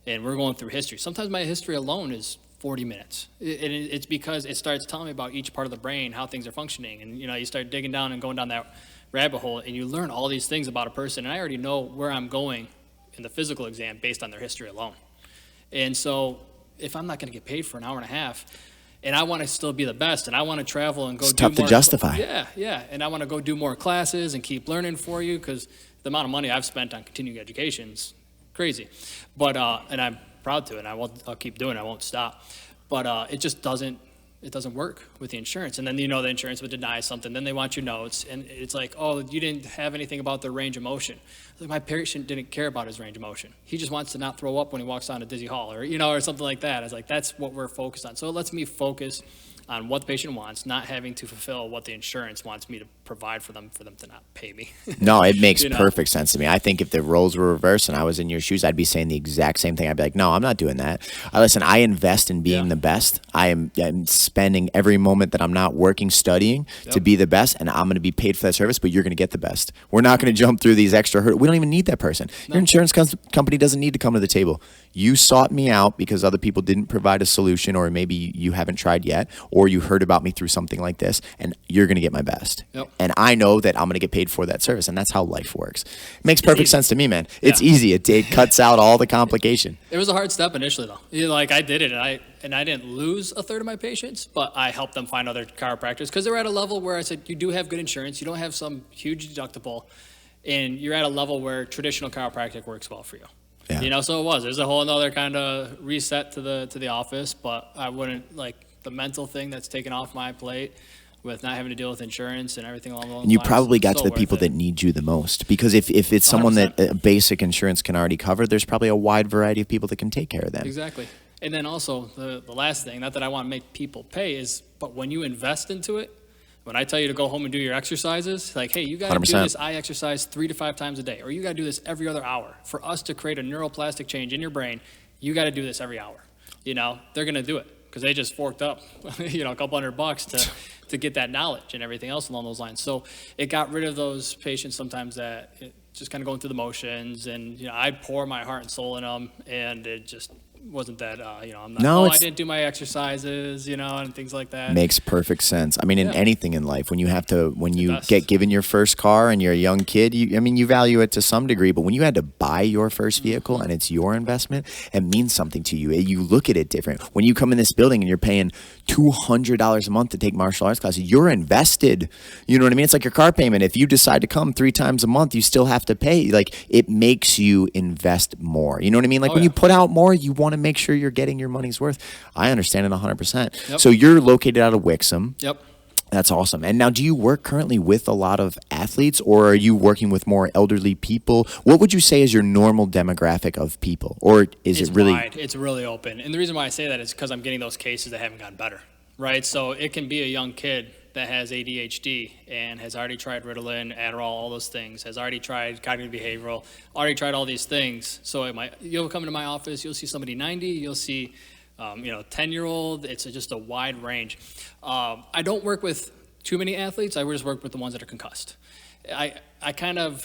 and we're going through history. Sometimes my history alone is 40 minutes. It's because it starts telling me about each part of the brain, how things are functioning. And, you know, you start digging down and going down that rabbit hole, and you learn all these things about a person. And I already know where I'm going in the physical exam based on their history alone. And so if I'm not going to get paid for an hour and a half, and I want to still be the best, and I want to travel and go It's do more. tough to justify. Yeah. And I want to go do more classes and keep learning for you, because the amount of money I've spent on continuing education is crazy. But, and I'm proud to, and I'll keep doing it. I won't stop. But it just doesn't work with the insurance. And then, you know, the insurance would deny something. Then they want your notes. And it's like, oh, you didn't have anything about their range of motion. Like, my patient didn't care about his range of motion. He just wants to not throw up when he walks down a dizzy hall, or, you know, or something like that. I was like, that's what we're focused on. So it lets me focus on what the patient wants, not having to fulfill what the insurance wants me to provide for them to not pay me. No, it makes You know? perfect sense to me. I think if the roles were reversed and I was in your shoes, I'd be saying the exact same thing. I'd be like, no, I'm not doing that. Listen, I invest in being the best. I'm spending every moment that I'm not working, studying to be the best, and I'm going to be paid for that service, but you're going to get the best. We're not going to jump through these extra hurdles. We don't even need that person. No. Your insurance company doesn't need to come to the table. You sought me out because other people didn't provide a solution, or maybe you haven't tried yet, or you heard about me through something like this, and you're going to get my best. Yep. And I know that I'm going to get paid for that service, and that's how life works. It makes perfect sense to me, man. It's easy. It cuts out all the complication. It was a hard step initially, though. You know, like, I did it, and I didn't lose a third of my patients, but I helped them find other chiropractors, because they're at a level where I said, you do have good insurance, you don't have some huge deductible, and you're at a level where traditional chiropractic works well for you. Yeah. You know, so there's a whole another kind of reset to the office, but I wouldn't, like, the mental thing that's taken off my plate with not having to deal with insurance and everything along those lines. And you probably got to the people that need you the most, because if it's someone 100%. that basic insurance can already cover, there's probably a wide variety of people that can take care of them. Exactly. And then also the last thing, not that I want to make people pay, is, but when you invest into it, when I tell you to go home and do your exercises, like, hey, you got to do 100%. this eye exercise 3 to 5 times a day, or you got to do this every other hour. For us to create a neuroplastic change in your brain, you got to do this every hour. You know, they're going to do it because they just forked up, you know, a couple $100 to get that knowledge and everything else along those lines. So it got rid of those patients sometimes that just kind of going through the motions, and, you know, I'd pour my heart and soul in them, and it just wasn't that, I'm not, No, I didn't do my exercises, and things like that. makes perfect sense. I mean, in anything in life, when you best. get given your first car and you're a young kid, you value it to some degree, but when you had to buy your first vehicle and it's your investment, it means something to you. You look at it different. When you come in this building and you're paying $200 a month to take martial arts classes, you're invested. You know what I mean? It's like your car payment. If you decide to come 3 times a month, you still have to pay. Like, it makes you invest more. You know what I mean? Like, when you put out more, you want to make sure you're getting your money's worth. I understand it 100%. Yep. So you're located out of Wixom. Yep. That's awesome. And now, do you work currently with a lot of athletes, or are you working with more elderly people? What would you say is your normal demographic of people? Or is it really wide. It's really open. And the reason why I say that is because I'm getting those cases that haven't gotten better, right? So it can be a young kid that has ADHD and has already tried Ritalin, Adderall, all those things, has already tried cognitive behavioral, already tried all these things. So you'll come into my office, you'll see somebody 90, you'll see 10-year-old. It's just a wide range. I don't work with too many athletes. I just work with the ones that are concussed. I kind of...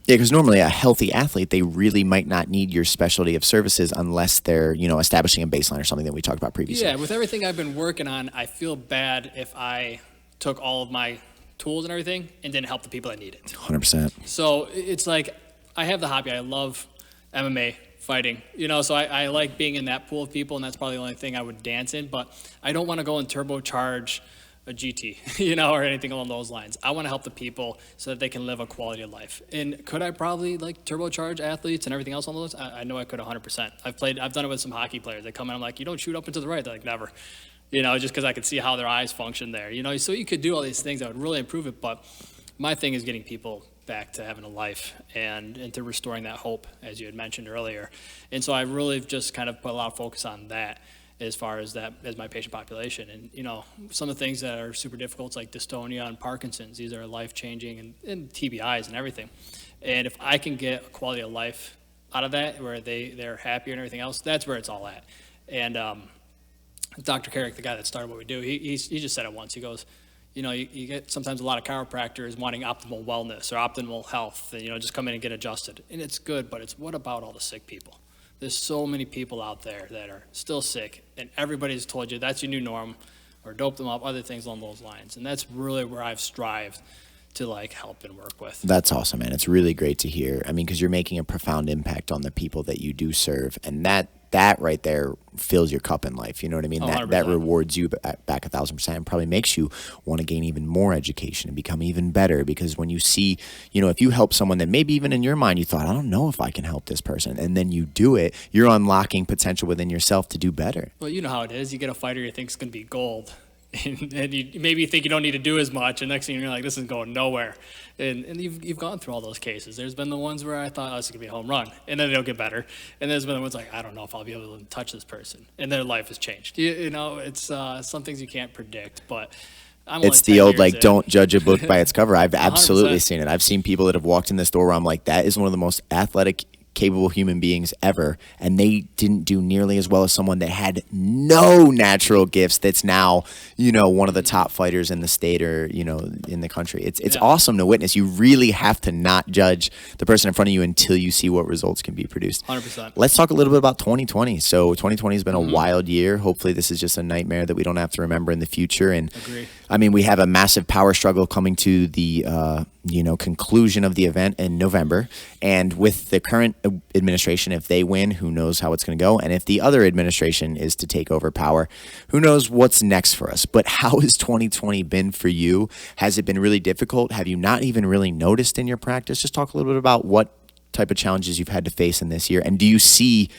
Yeah, because normally a healthy athlete, they really might not need your specialty of services unless they're, establishing a baseline or something that we talked about previously. Yeah, with everything I've been working on, I feel bad if I took all of my tools and everything and didn't help the people that need it. 100%. So it's like, I have the hobby. I love MMA, fighting, so I like being in that pool of people, and that's probably the only thing I would dance in, but I don't want to go and turbocharge a GT, or anything along those lines. I want to help the people so that they can live a quality of life. And could I probably turbocharge athletes and everything else on those? I know I could 100%. I've done it with some hockey players. They come in, I'm like, you don't shoot up and to the right. They're like, never. Just because I could see how their eyes function there. So you could do all these things that would really improve it, but my thing is getting people back to having a life and to restoring that hope, as you had mentioned earlier. And so I really just kind of put a lot of focus on that as far as my patient population. And, some of the things that are super difficult, it's like dystonia and Parkinson's. These are life-changing and TBIs and everything. And if I can get a quality of life out of that, where they're happier and everything else, that's where it's all at. And Dr. Carrick, the guy that started what we do, he just said it once. He goes, you get sometimes a lot of chiropractors wanting optimal wellness or optimal health, and, just come in and get adjusted. And it's good, but it's what about all the sick people? There's so many people out there that are still sick, and everybody's told you that's your new norm, or dope them up, other things along those lines. And that's really where I've strived to help and work with. That's awesome, man. It's really great to hear. I mean, because you're making a profound impact on the people that you do serve, and that right there fills your cup in life. You know what I mean? That rewards you back 1,000%, and probably makes you want to gain even more education and become even better. Because when you see, if you help someone that maybe even in your mind you thought, I don't know if I can help this person, and then you do it, you're unlocking potential within yourself to do better. Well, you know how it is. You get a fighter you think is going to be gold. And you maybe think you don't need to do as much, and next thing you're like, this is going nowhere. And you've gone through all those cases. There's been the ones where I thought, oh, this is going to be a home run, and then they'll get better. And there's been the ones like, I don't know if I'll be able to touch this person, and their life has changed. It's some things you can't predict, but it's the old, don't judge a book by its cover. I've absolutely seen it. I've seen people that have walked in this door where I'm like, that is one of the most athletic, capable human beings ever, and they didn't do nearly as well as someone that had no natural gifts that's now one of the top fighters in the state or in the country. It's awesome to witness. You really have to not judge the person in front of you until you see what results can be produced. 100%. Let's talk a little bit about 2020. So 2020 has been a wild year. Hopefully this is just a nightmare that we don't have to remember in the future. And Agree. I mean, we have a massive power struggle coming to the conclusion of the event in November. And with the current administration, if they win, who knows how it's going to go. And if the other administration is to take over power, who knows what's next for us. But how has 2020 been for you? Has it been really difficult? Have you not even really noticed in your practice? Just talk a little bit about what type of challenges you've had to face in this year. And do you see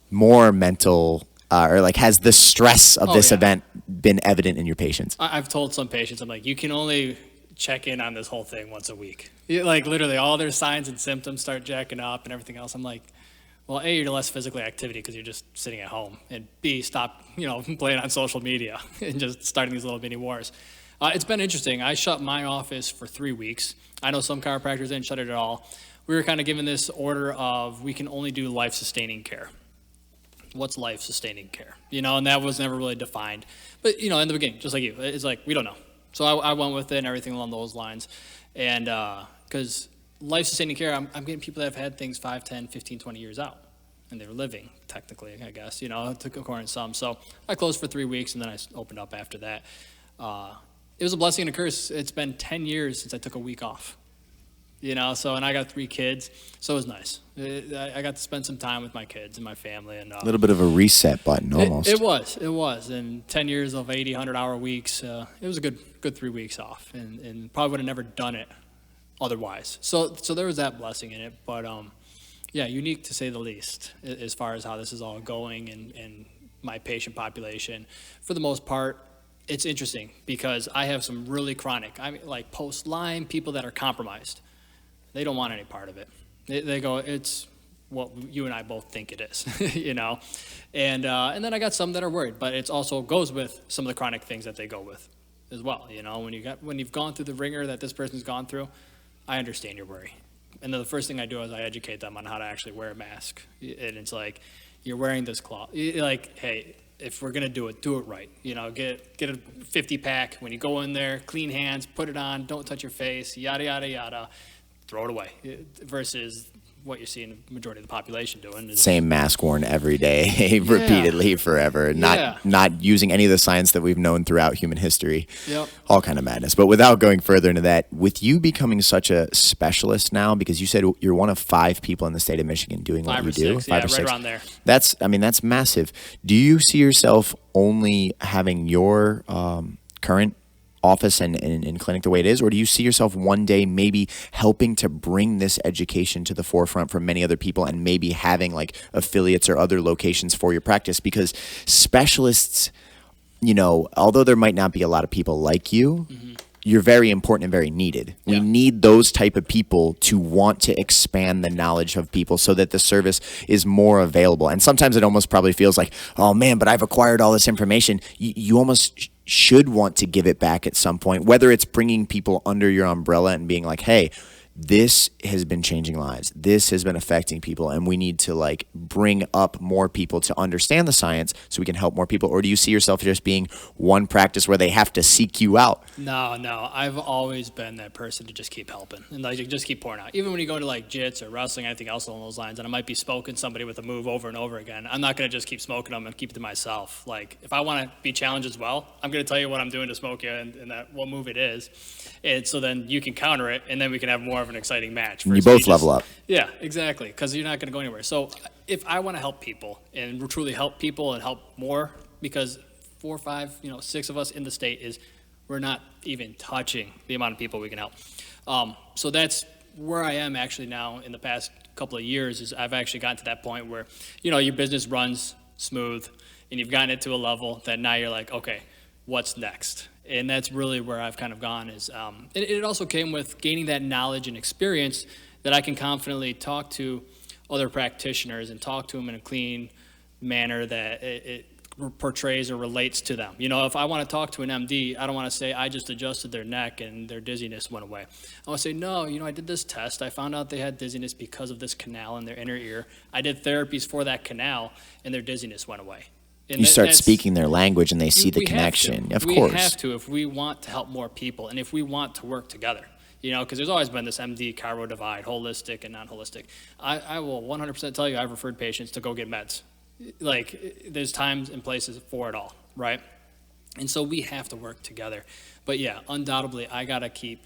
more mental has the stress of this event been evident in your patients? I've told some patients, I'm like, you can only check in on this whole thing once a week. Literally all their signs and symptoms start jacking up and everything else. I'm like, well, A, you're less physically activity because you're just sitting at home, and B, stop playing on social media and just starting these little mini wars. It's been interesting. I shut my office for 3 weeks. I know some chiropractors didn't shut it at all. We were kind of given this order of we can only do life-sustaining care. What's life-sustaining care? And that was never really defined. But, in the beginning, just like you, it's like, we don't know. So I went with it and everything along those lines. And because life-sustaining care, I'm getting people that have had things 5, 10, 15, 20 years out. and they were living, technically, I guess, according to some. So I closed for 3 weeks, and then I opened up after that. It was a blessing and a curse. It's been 10 years since I took a week off, and I got 3 kids, so it was nice. I got to spend some time with my kids and my family. And a little bit of a reset button, almost. It was. And 10 years of 80, 100-hour weeks, it was a good 3 weeks off, and probably would have never done it otherwise. So there was that blessing in it, but yeah, unique to say the least, as far as how this is all going and my patient population. For the most part, it's interesting because I have some really chronic, like post-Lyme, people that are compromised. They don't want any part of it. They go, it's what you and I both think it is, And then I got some that are worried, but it also goes with some of the chronic things that they go with as well. When you've gone through the ringer that this person's gone through, I understand your worry. And then the first thing I do is I educate them on how to actually wear a mask. And it's like, you're wearing this cloth. Like, hey, if we're going to do it right. Get a 50-pack. When you go in there, clean hands, put it on, don't touch your face, yada, yada, yada. Throw it away. Versus what you're seeing the majority of the population doing. Same mask worn every day, repeatedly, forever. Not using any of the science that we've known throughout human history. Yep. All kind of madness. But without going further into that, with you becoming such a specialist now, because you said you're one of 5 people in the state of Michigan doing what you do. 5 or 6, around there. That's massive. Do you see yourself only having your current office and clinic the way it is, or do you see yourself one day maybe helping to bring this education to the forefront for many other people and maybe having like affiliates or other locations for your practice? Because specialists, although there might not be a lot of people like you, you're very important and very needed. We need those type of people to want to expand the knowledge of people so that the service is more available. And sometimes it almost probably feels like, oh man, but I've acquired all this information. You almost should want to give it back at some point, whether it's bringing people under your umbrella and being like, hey, this has been changing lives. This has been affecting people, and we need to like bring up more people to understand the science so we can help more people. Or do you see yourself just being one practice where they have to seek you out? No. I've always been that person to just keep helping and like just keep pouring out. Even when you go to like jits or wrestling, anything else along those lines, and I might be smoking somebody with a move over and over again, I'm not going to just keep smoking them and keep it to myself. Like if I want to be challenged as well, I'm going to tell you what I'm doing to smoke you and that what move it is. And so then you can counter it, and then we can have more of an exciting match. You both level up. Yeah, exactly, because you're not going to go anywhere. So if I want to help people and truly help people and help more, because 4, 5, 6 of us in the state we're not even touching the amount of people we can help. So that's where I am actually now in the past couple of years is I've actually gotten to that point where, your business runs smooth and you've gotten it to a level that now you're like, okay, what's next? And that's really where I've kind of gone it also came with gaining that knowledge and experience that I can confidently talk to other practitioners and talk to them in a clean manner that it portrays or relates to them. If I want to talk to an MD, I don't want to say I just adjusted their neck and their dizziness went away. I want to say, no, I did this test. I found out they had dizziness because of this canal in their inner ear. I did therapies for that canal and their dizziness went away. And you start speaking their language and they see the connection. Of course. We have to if we want to help more people and if we want to work together. Because there's always been this MD chiro divide, holistic and non-holistic. I will 100% tell you I've referred patients to go get meds. Like, there's times and places for it all, right? And so we have to work together. But yeah, undoubtedly, I got to keep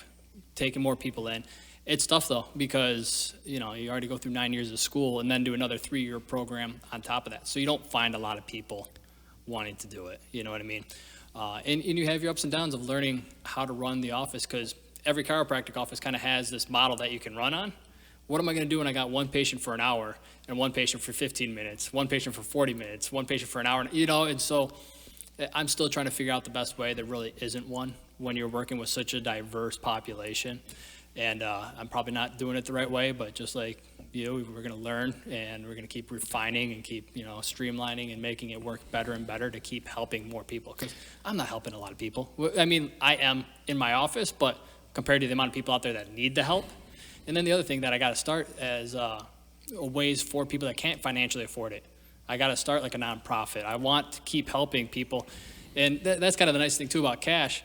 taking more people in. It's tough, though, because, you already go through 9 years of school and then do another 3-year program on top of that. So you don't find a lot of people wanting to do it, you know what I mean? And you have your ups and downs of learning how to run the office because every chiropractic office kind of has this model that you can run on. What am I going to do when I got one patient for an hour and one patient for 15 minutes, one patient for 40 minutes, one patient for an hour, and so I'm still trying to figure out the best way. There really isn't one when you're working with such a diverse population. And I'm probably not doing it the right way, but just like we're going to learn and we're going to keep refining and keep, streamlining and making it work better and better to keep helping more people. Because I'm not helping a lot of people. I mean, I am in my office, but compared to the amount of people out there that need the help. And then the other thing that I got to start as ways for people that can't financially afford it. I got to start like a nonprofit. I want to keep helping people. And that's kind of the nice thing, too, about cash.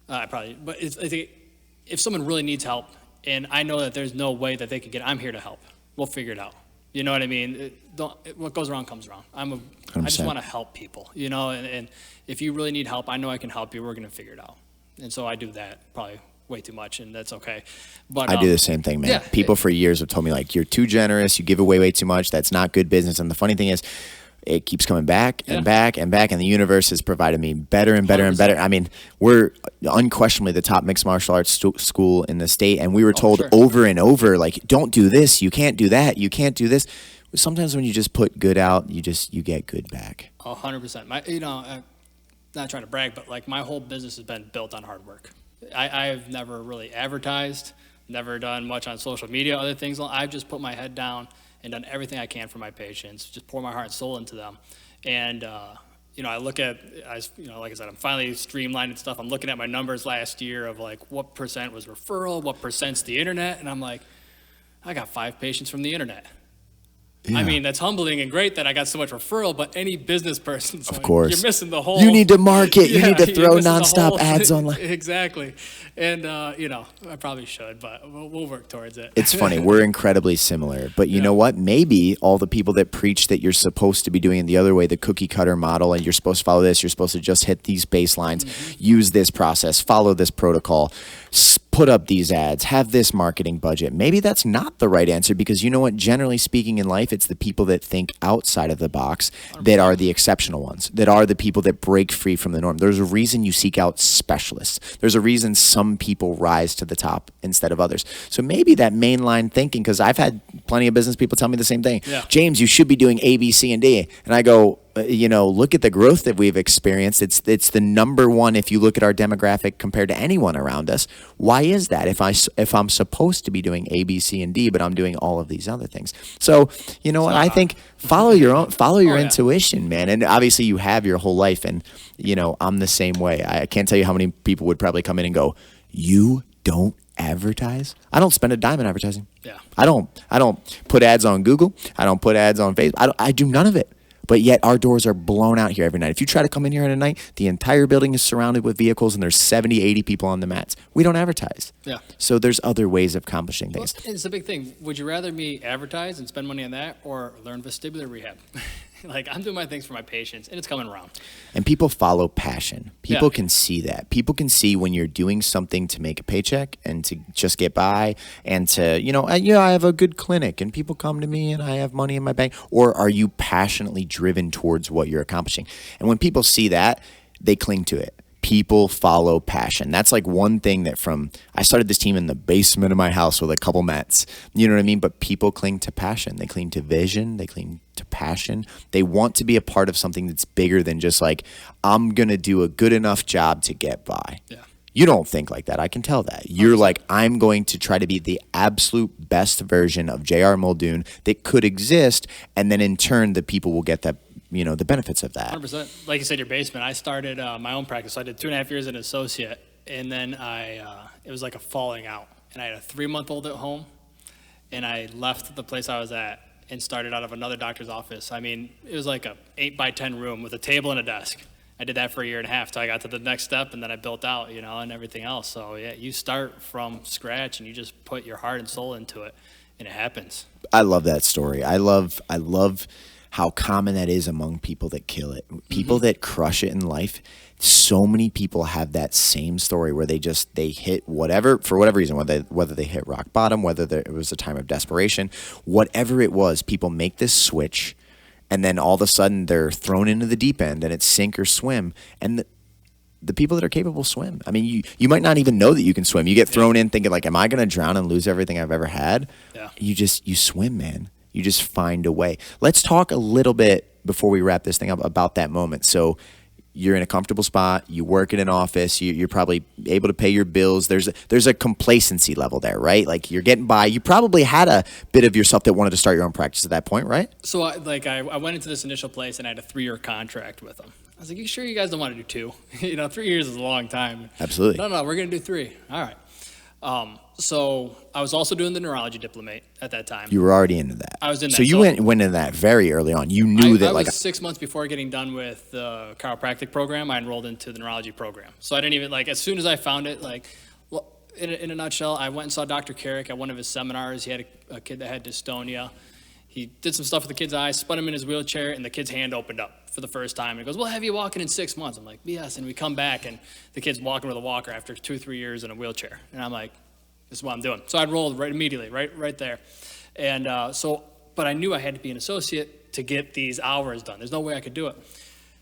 But if someone really needs help, and I know that there's no way that they could get, I'm here to help. We'll figure it out. You know what I mean? What goes wrong comes wrong. I just 100%. want to help people, you know, and if you really need help, I know I can help you. We're going to figure it out. And so I do that probably way too much, and that's okay. But I do the same thing, man. yeah, People for years have told me, like, you're too generous, you give away way too much, that's not good business. And the funny thing is, it keeps coming back and back and back, and the universe has provided me better and better and better. I mean, we're unquestionably the top mixed martial arts school in the state, and we were told over and over, like, don't do this, you can't do that, you can't do this. Sometimes when you just put good out, you get good back. 100%. You know, I'm not trying to brag, but like my whole business has been built on hard work. I've never really advertised, never done much on social media, other things. I've just put my head down and done everything I can for my patients, just pour my heart and soul into them. And, you know, I look at, you know, like I said, I'm finally streamlining stuff. I'm looking at my numbers last year of like what percent was referral, what percent's the internet. And I'm like, I got 5 patients from the internet. Yeah. I mean, that's humbling and great that I got so much referral, but any business person, of course, you're missing the whole. You need to market. You need to throw nonstop ads online. Exactly. And, you know, I probably should, but we'll work towards it. It's funny. We're incredibly similar. But you know what? Maybe all the people that preach that you're supposed to be doing it the other way, the cookie cutter model, and you're supposed to follow this, you're supposed to just hit these baselines, use this process, follow this protocol, put up these ads, have this marketing budget. Maybe that's not the right answer, because you know what? Generally speaking in life, it's the people that think outside of the box that are the exceptional ones, that are the people that break free from the norm. There's a reason you seek out specialists. There's a reason some people rise to the top instead of others. So maybe that mainline thinking, because I've had plenty of business people tell me the same thing. Yeah. James, you should be doing A, B, C, and D. And I go, you know, look at the growth that we've experienced. It's the number one if you look at our demographic compared to anyone around us. Why is that? If I'm supposed to be doing A, B, C, and D, but I'm doing all of these other things. So you know what? I think follow your intuition, man. And obviously you have your whole life, and you know I'm the same way. I can't tell you how many people would probably come in and go, "You don't advertise?" I don't spend a dime in advertising. Yeah. I don't put ads on Google. I don't put ads on Facebook. I do none of it. But yet our doors are blown out here every night. If you try to come in here at a night, the entire building is surrounded with vehicles and there's 70, 80 people on the mats. We don't advertise. Yeah. So there's other ways of accomplishing things. Well, it's a big thing. Would you rather me advertise and spend money on that, or learn vestibular rehab? Like, I'm doing my things for my patients, and it's coming around. And people follow passion. People can see that. People can see when you're doing something to make a paycheck and to just get by, and to, you know, I have a good clinic and people come to me and I have money in my bank. Or are you passionately driven towards what you're accomplishing? And when people see that, they cling to it. People follow passion. That's like one thing that I started this team in the basement of my house with a couple mats. You know what I mean? But people cling to passion. They cling to vision. They cling to passion. They want to be a part of something that's bigger than just like, I'm going to do a good enough job to get by. Yeah. You don't think like that. I can tell that. You're like, I'm going to try to be the absolute best version of J.R. Muldoon that could exist. And then in turn, the people will get that, you know, the benefits of that. 100%. Like you said, your basement. I started my own practice. So I did 2.5 years as an associate, and then it was like a falling out. And I had a 3-month-old at home, and I left the place I was at and started out of another doctor's office. I mean, it was like a 8x10 room with a table and a desk. I did that for 1.5 years till I got to the next step, and then I built out, you know, and everything else. So yeah, you start from scratch and you just put your heart and soul into it, and it happens. I love that story. I love how common that is among people that kill it. People that crush it in life. So many people have that same story where they hit whatever, for whatever reason, whether they hit rock bottom, whether it was a time of desperation, whatever it was, people make this switch, and then all of a sudden they're thrown into the deep end, and it's sink or swim. And the people that are capable swim. I mean, you might not even know that you can swim. You get thrown in thinking like, am I going to drown and lose everything I've ever had? Yeah. You swim, man. You just find a way. Let's talk a little bit before we wrap this thing up about that moment. So you're in a comfortable spot. You work in an office. You're probably able to pay your bills. There's a complacency level there, right? Like you're getting by. You probably had a bit of yourself that wanted to start your own practice at that point, right? So I went into this initial place and I had a 3-year contract with them. I was like, you sure you guys don't want to do 2? You know, 3 years is a long time. Absolutely. No, we're going to do 3. All right. So I was also doing the neurology diplomate at that time. You were already into that. I was in that. So you went into that very early on. You knew that I was 6 months before getting done with the chiropractic program, I enrolled into the neurology program. So I didn't even, as soon as I found it, in a nutshell, I went and saw Dr. Carrick at one of his seminars. He had a kid that had dystonia. he did some stuff with the kid's eyes, spun him in his wheelchair, and the kid's hand opened up for the first time. And he goes, we'll have you walking in 6 months. I'm like, yes. And we come back, and the kid's walking with a walker after 2-3 years in a wheelchair. And I'm like, this is what I'm doing. So I rolled right immediately, right there. And but I knew I had to be an associate to get these hours done. There's no way I could do it.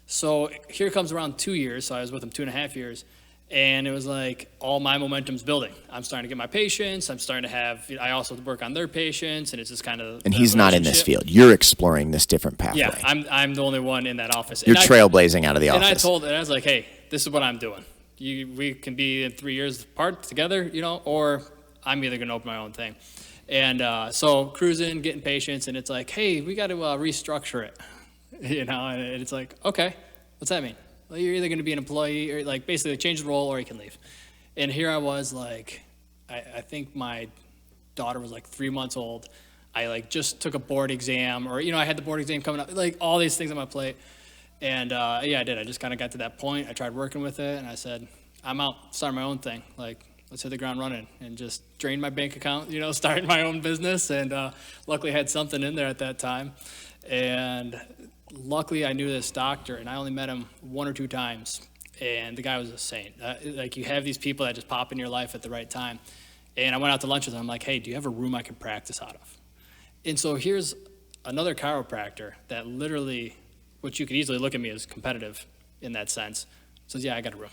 So here comes around 2 years. So I was with him 2.5 years. And it was like all my momentum's building. I'm starting to get my patients. I'm starting to have, I also work on their patients, and it's just kind of. And he's not in this field. You're exploring this different pathway. Yeah, I'm the only one in that office. You're trailblazing out of the office. And I was like, hey, this is what I'm doing. We can be in 3 years apart together, or I'm either going to open my own thing. And so cruising, getting patients, and it's like, hey, we got to restructure it, and it's like, okay, what's that mean? Well, you're either going to be an employee or like basically change the role, or you can leave. And here I was like, I think my daughter was like 3 months old. I like just took a board exam, or I had the board exam coming up, like all these things on my plate. And I did. I just kind of got to that point. I tried working with it, and I said, I'm out, starting my own thing. Like, let's hit the ground running, and just drained my bank account, starting my own business. And luckily I had something in there at that time. And luckily I knew this doctor, and I only met him 1 or 2 times, and the guy was a saint. Like, you have these people that just pop in your life at the right time. And I went out to lunch with him. I'm like, hey, do you have a room I can practice out of? And so here's another chiropractor that literally, which you could easily look at me as competitive in that sense, says, yeah, I got a room.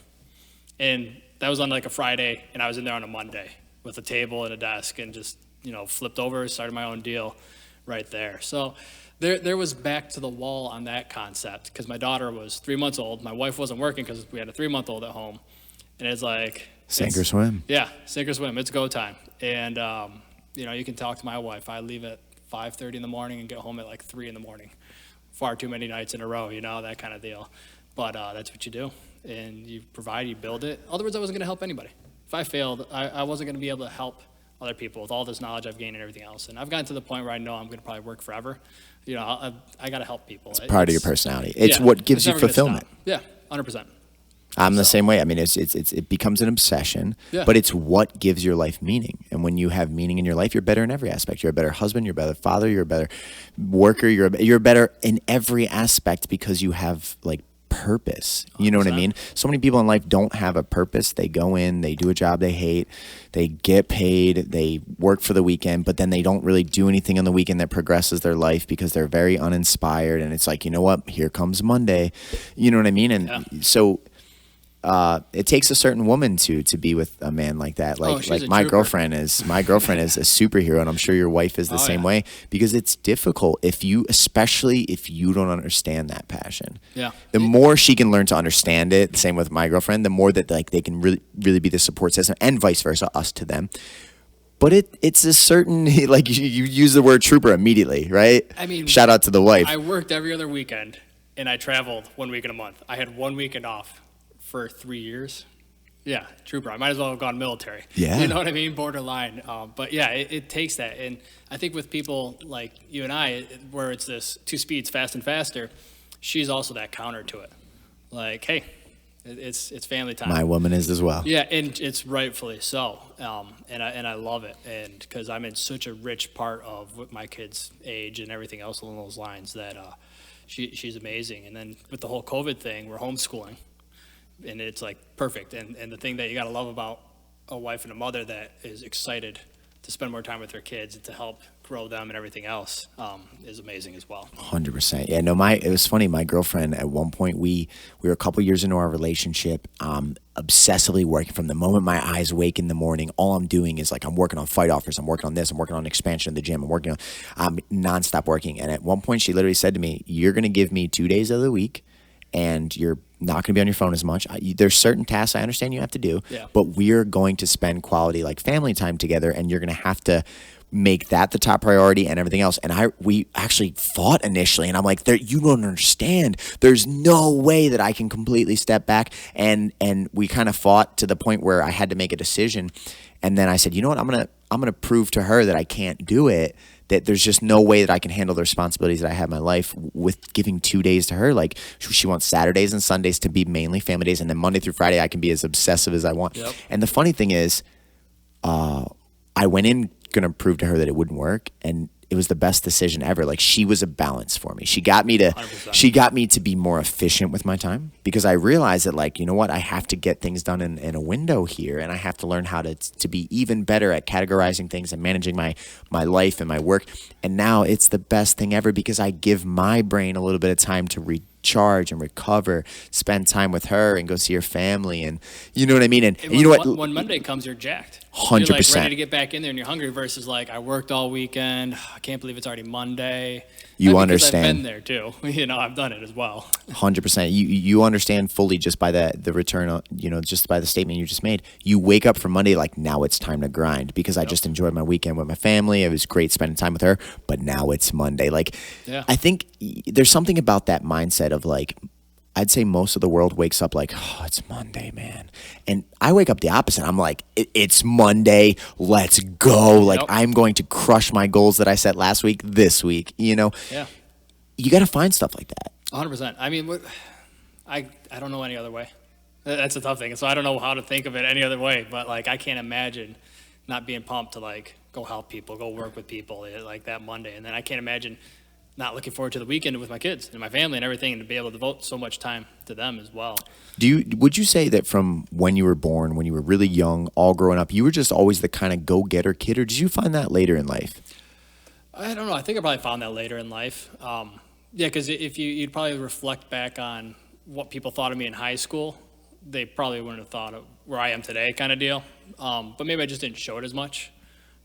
And that was on like a Friday, and I was in there on a Monday with a table and a desk, and just, flipped over, started my own deal right there. So there was back to the wall on that concept, because my daughter was 3 months old. My wife wasn't working because we had a 3-month-old at home. And it's like, sink or swim. Yeah, sink or swim. It's go time. And, you can talk to my wife. I leave at 5:30 in the morning and get home at like 3 in the morning. Far too many nights in a row, that kind of deal. But that's what you do. And you provide, you build it. Otherwise, I wasn't going to help anybody. If I failed, I wasn't going to be able to help other people with all this knowledge I've gained and everything else. And I've gotten to the point where I know I'm going to probably work forever. I got to help people. It's part of your personality. It's what gives you fulfillment. Yeah, 100%. I'm the same way. I mean, it becomes an obsession, but it's what gives your life meaning. And when you have meaning in your life, you're better in every aspect. You're a better husband. You're a better father. You're a better worker. You're better in every aspect because you have like purpose. You know what I mean? So many people in life don't have a purpose. They go in, they do a job they hate, they get paid, they work for the weekend, but then they don't really do anything on the weekend that progresses their life because they're very uninspired. And it's like, you know what? Here comes Monday. You know what I mean? And so it takes a certain woman to be with a man like that. Like my girlfriend is a superhero, and I'm sure your wife is the same way, because it's difficult especially if you don't understand that passion. Yeah. The more she can learn to understand it, the same with my girlfriend, the more that like they can really be the support system, and vice versa, us to them. But it's a certain, like you use the word trooper immediately, right? I mean, shout out to the wife. I worked every other weekend, and I traveled 1 weekend a month. I had 1 weekend off for 3 years. Yeah, trooper. I might as well have gone military. Yeah. You know what I mean? Borderline. But yeah, it takes that. And I think with people like you and I, where it's this 2 speeds, fast and faster, she's also that counter to it. Like, hey, it's family time. My woman is as well. Yeah, and it's rightfully so. And I love it. And because I'm in such a rich part of my kids' age and everything else along those lines that she's amazing. And then with the whole COVID thing, we're homeschooling. And it's like perfect. And the thing that you got to love about a wife and a mother that is excited to spend more time with their kids and to help grow them and everything else is amazing as well. 100%. Yeah, no, it was funny. My girlfriend, at one point, we were a couple years into our relationship, obsessively working from the moment my eyes wake in the morning. All I'm doing is like, I'm working on fight offers. I'm working on this. I'm working on expansion of the gym. I'm nonstop working. And at one point she literally said to me, you're going to give me 2 days of the week, and you're not going to be on your phone as much. There's certain tasks I understand you have to do, but we're going to spend quality like family time together, and you're going to have to make that the top priority and everything else. And we actually fought initially, and I'm like, you don't understand. There's no way that I can completely step back. And we kind of fought to the point where I had to make a decision. And then I said, you know what? I'm going to prove to her that I can't do it, that there's just no way that I can handle the responsibilities that I have in my life with giving 2 days to her. Like, she wants Saturdays and Sundays to be mainly family days, and then Monday through Friday I can be as obsessive as I want. Yep. And the funny thing is, I went in going to prove to her that it wouldn't work, and it was the best decision ever. Like, she was a balance for me. She got me 100%. to be more efficient with my time, because I realized that, like, you know what, I have to get things done in a window here, and I have to learn how to be even better at categorizing things and managing my life and my work. And now it's the best thing ever, because I give my brain a little bit of time to recharge and recover, spend time with her and go see her family, and you know what I mean? And you know what? When Monday comes, you're jacked. 100%. You're like ready to get back in there and you're hungry, versus like, I worked all weekend. I can't believe it's already Monday. You Maybe understand. I've been there too. I've done it as well. 100%. You understand fully just by the return, just by the statement you just made. You wake up for Monday like, now it's time to grind, because I just enjoyed my weekend with my family. It was great spending time with her, but now it's Monday. Like, Yeah. I think there's something about that mindset of like, I'd say most of the world wakes up like, oh, it's Monday, man. And I wake up the opposite. I'm like, it's Monday. Let's go. Like, Yep. I'm going to crush my goals that I set last week this week. Yeah. You got to find stuff like that. 100%. I mean, I don't know any other way. That's a tough thing. So I don't know how to think of it any other way. But like, I can't imagine not being pumped to like go help people, go work with people like that Monday. And then I can't imagine not looking forward to the weekend with my kids and my family and everything, and to be able to devote so much time to them as well. Would you say that from when you were born, when you were really young, all growing up, you were just always the kind of go-getter kid, or did you find that later in life? I don't know. I think I probably found that later in life. Yeah, because if you'd probably reflect back on what people thought of me in high school, they probably wouldn't have thought of where I am today, kind of deal. But maybe I just didn't show it as much.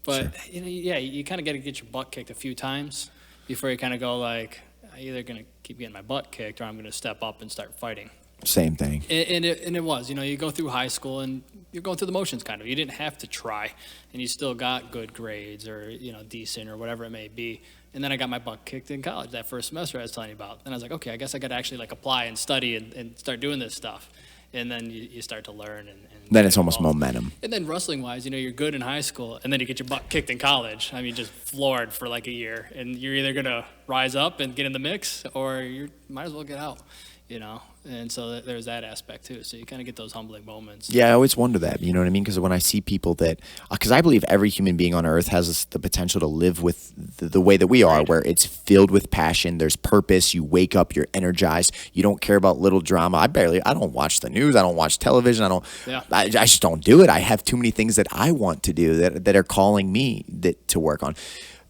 But Sure. you kind of got to get your butt kicked a few times before you kind of go like, I'm either gonna keep getting my butt kicked or I'm gonna step up and start fighting. Same thing. And it was, you go through high school and you're going through the motions kind of. You didn't have to try, and you still got good grades or, decent or whatever it may be. And then I got my butt kicked in college that first semester I was telling you about. And I was like, okay, I guess I got to actually like apply and study and start doing this stuff. And then you start to learn. And Then it's almost momentum. And then wrestling-wise, you're good in high school, and then you get your butt kicked in college. I mean, just floored for like a year. And you're either going to rise up and get in the mix, or you might as well get out, And so there's that aspect too. So you kind of get those humbling moments. Yeah, I always wonder that, you know what I mean? Because when I see people because I believe every human being on earth has the potential to live with the way that we are, where it's filled with passion, there's purpose, you wake up, you're energized, you don't care about little drama. I don't watch the news, I don't watch television, I just don't do it. I have too many things that I want to do that are calling me to work on.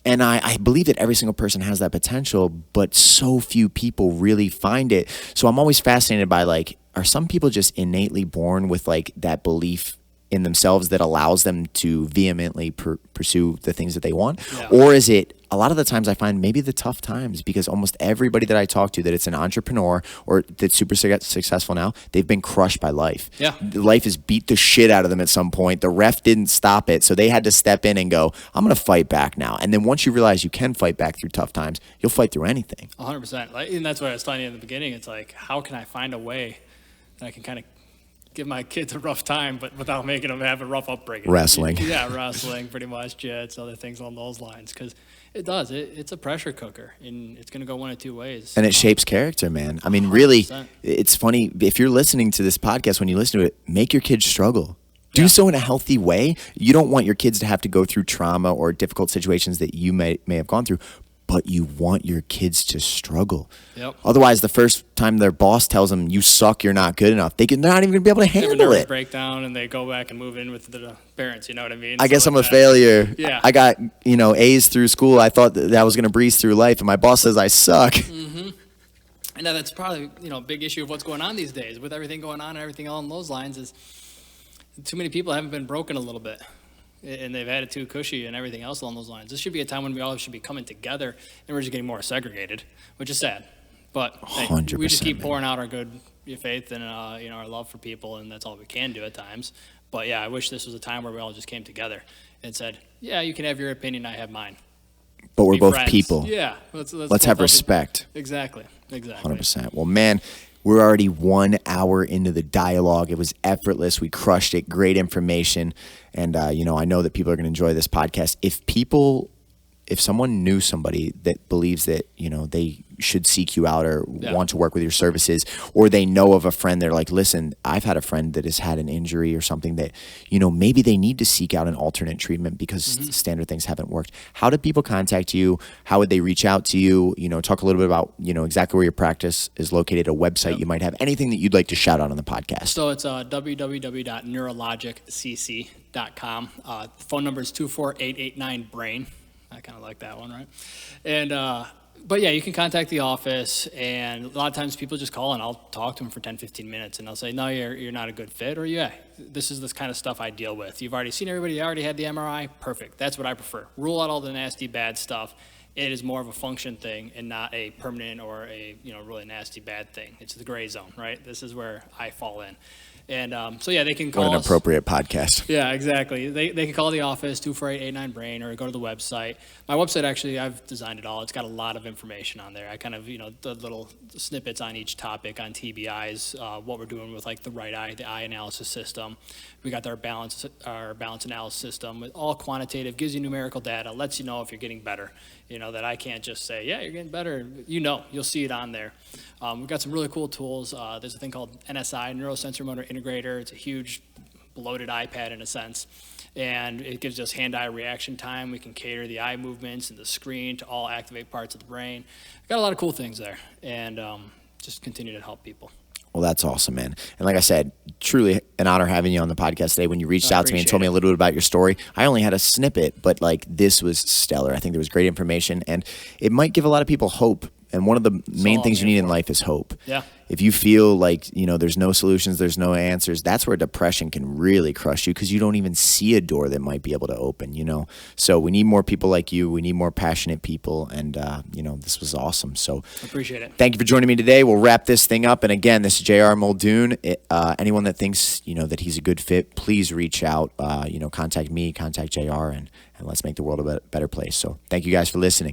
And I believe that every single person has that potential, but so few people really find it. So I'm always fascinated by, like, are some people just innately born with like that belief in themselves that allows them to vehemently pursue the things that they want? Yeah. Or is it, a lot of the times I find maybe the tough times, because almost everybody that I talk to that it's an entrepreneur or that's super successful now, they've been crushed by life. Yeah. Life has beat the shit out of them at some point. The ref didn't stop it, so they had to step in and go, I'm going to fight back now. And then once you realize you can fight back through tough times, you'll fight through anything. 100%. And that's what I was telling you in the beginning. It's like, how can I find a way that I can kind of give my kids a rough time, but without making them have a rough upbringing? Wrestling. Yeah, wrestling, pretty much, jits, other things along those lines. Because it does. It's a pressure cooker, and it's going to go one of two ways. And it shapes character, man. I mean, really, 100%. it's funny. If you're listening to this podcast, when you listen to it, make your kids struggle. Do so in a healthy way. You don't want your kids to have to go through trauma or difficult situations that you may have gone through, but you want your kids to struggle. Yep. Otherwise, the first time their boss tells them, you suck, you're not good enough, they're not even going to be able to They have a handle nervous it. breakdown, and they go back and move in with the parents, you know what I mean? I guess So I'm a like that. failure. Yeah. I got, A's through school. I thought that I was going to breeze through life, and my boss says I suck. And now that's probably, a big issue of what's going on these days with everything going on and everything along those lines is too many people haven't been broken a little bit, and they've had it too cushy and everything else along those lines. This should be a time when we all should be coming together, and we're just getting more segregated, which is sad. But hey, we just 100%, keep man. pouring out our good faith and our love for people, and that's all we can do at times. But yeah, I wish this was a time where we all just came together and said, yeah, you can have your opinion, I have mine. But we're Be both friends. people. Yeah. Let's both have be- respect. Exactly. 100%. Well, man, we're already 1 hour into the dialogue. It was effortless. We crushed it. Great information. And, I know that people are going to enjoy this podcast. If if someone knew somebody that believes that, they should seek you out or want to work with your services, or they know of a friend, they're like, listen, I've had a friend that has had an injury or something that, maybe they need to seek out an alternate treatment because standard things haven't worked. How do people contact you? How would they reach out to you? Talk a little bit about, exactly where your practice is located, a website you might have, anything that you'd like to shout out on the podcast. So it's www.neurologiccc.com. Phone number is 24889-BRAIN. I kind of like that one, right? And, but yeah, you can contact the office, and a lot of times people just call and I'll talk to them for 10, 15 minutes and they'll say, no, you're not a good fit, or this is this kind of stuff I deal with. You've already seen everybody, you already had the MRI, perfect. That's what I prefer. Rule out all the nasty, bad stuff. It is more of a function thing and not a permanent or a, really nasty, bad thing. It's the gray zone, right? This is where I fall in. And they can call us. What an appropriate podcast. Yeah, exactly. They can call the office, 24889-BRAIN, or go to the website. My website, actually, I've designed it all. It's got a lot of information on there. I kind of, the little snippets on each topic on TBIs, what we're doing with like the right eye, the eye analysis system. We got our balance analysis system with all quantitative, gives you numerical data, lets you know if you're getting better. That I can't just say, yeah, you're getting better. You'll see it on there. We've got some really cool tools. There's a thing called NSI, Neurosensor Motor Integrator. It's a huge bloated iPad in a sense. And it gives us hand-eye reaction time. We can cater the eye movements and the screen to all activate parts of the brain. Got a lot of cool things there. And just continue to help people. Well, that's awesome, man. And like I said, truly an honor having you on the podcast today. When you reached out to me and told me a little bit about your story, I only had a snippet, but like this was stellar. I think there was great information, and it might give a lot of people hope. And one of the main things you need in life is hope. Yeah. If you feel like, there's no solutions, there's no answers, that's where depression can really crush you because you don't even see a door that might be able to open, So we need more people like you. We need more passionate people. And, this was awesome. So appreciate it. Thank you for joining me today. We'll wrap this thing up. And again, this is JR Muldoon. Anyone that thinks, that he's a good fit, please reach out, contact me, contact JR, and let's make the world a better place. So thank you guys for listening.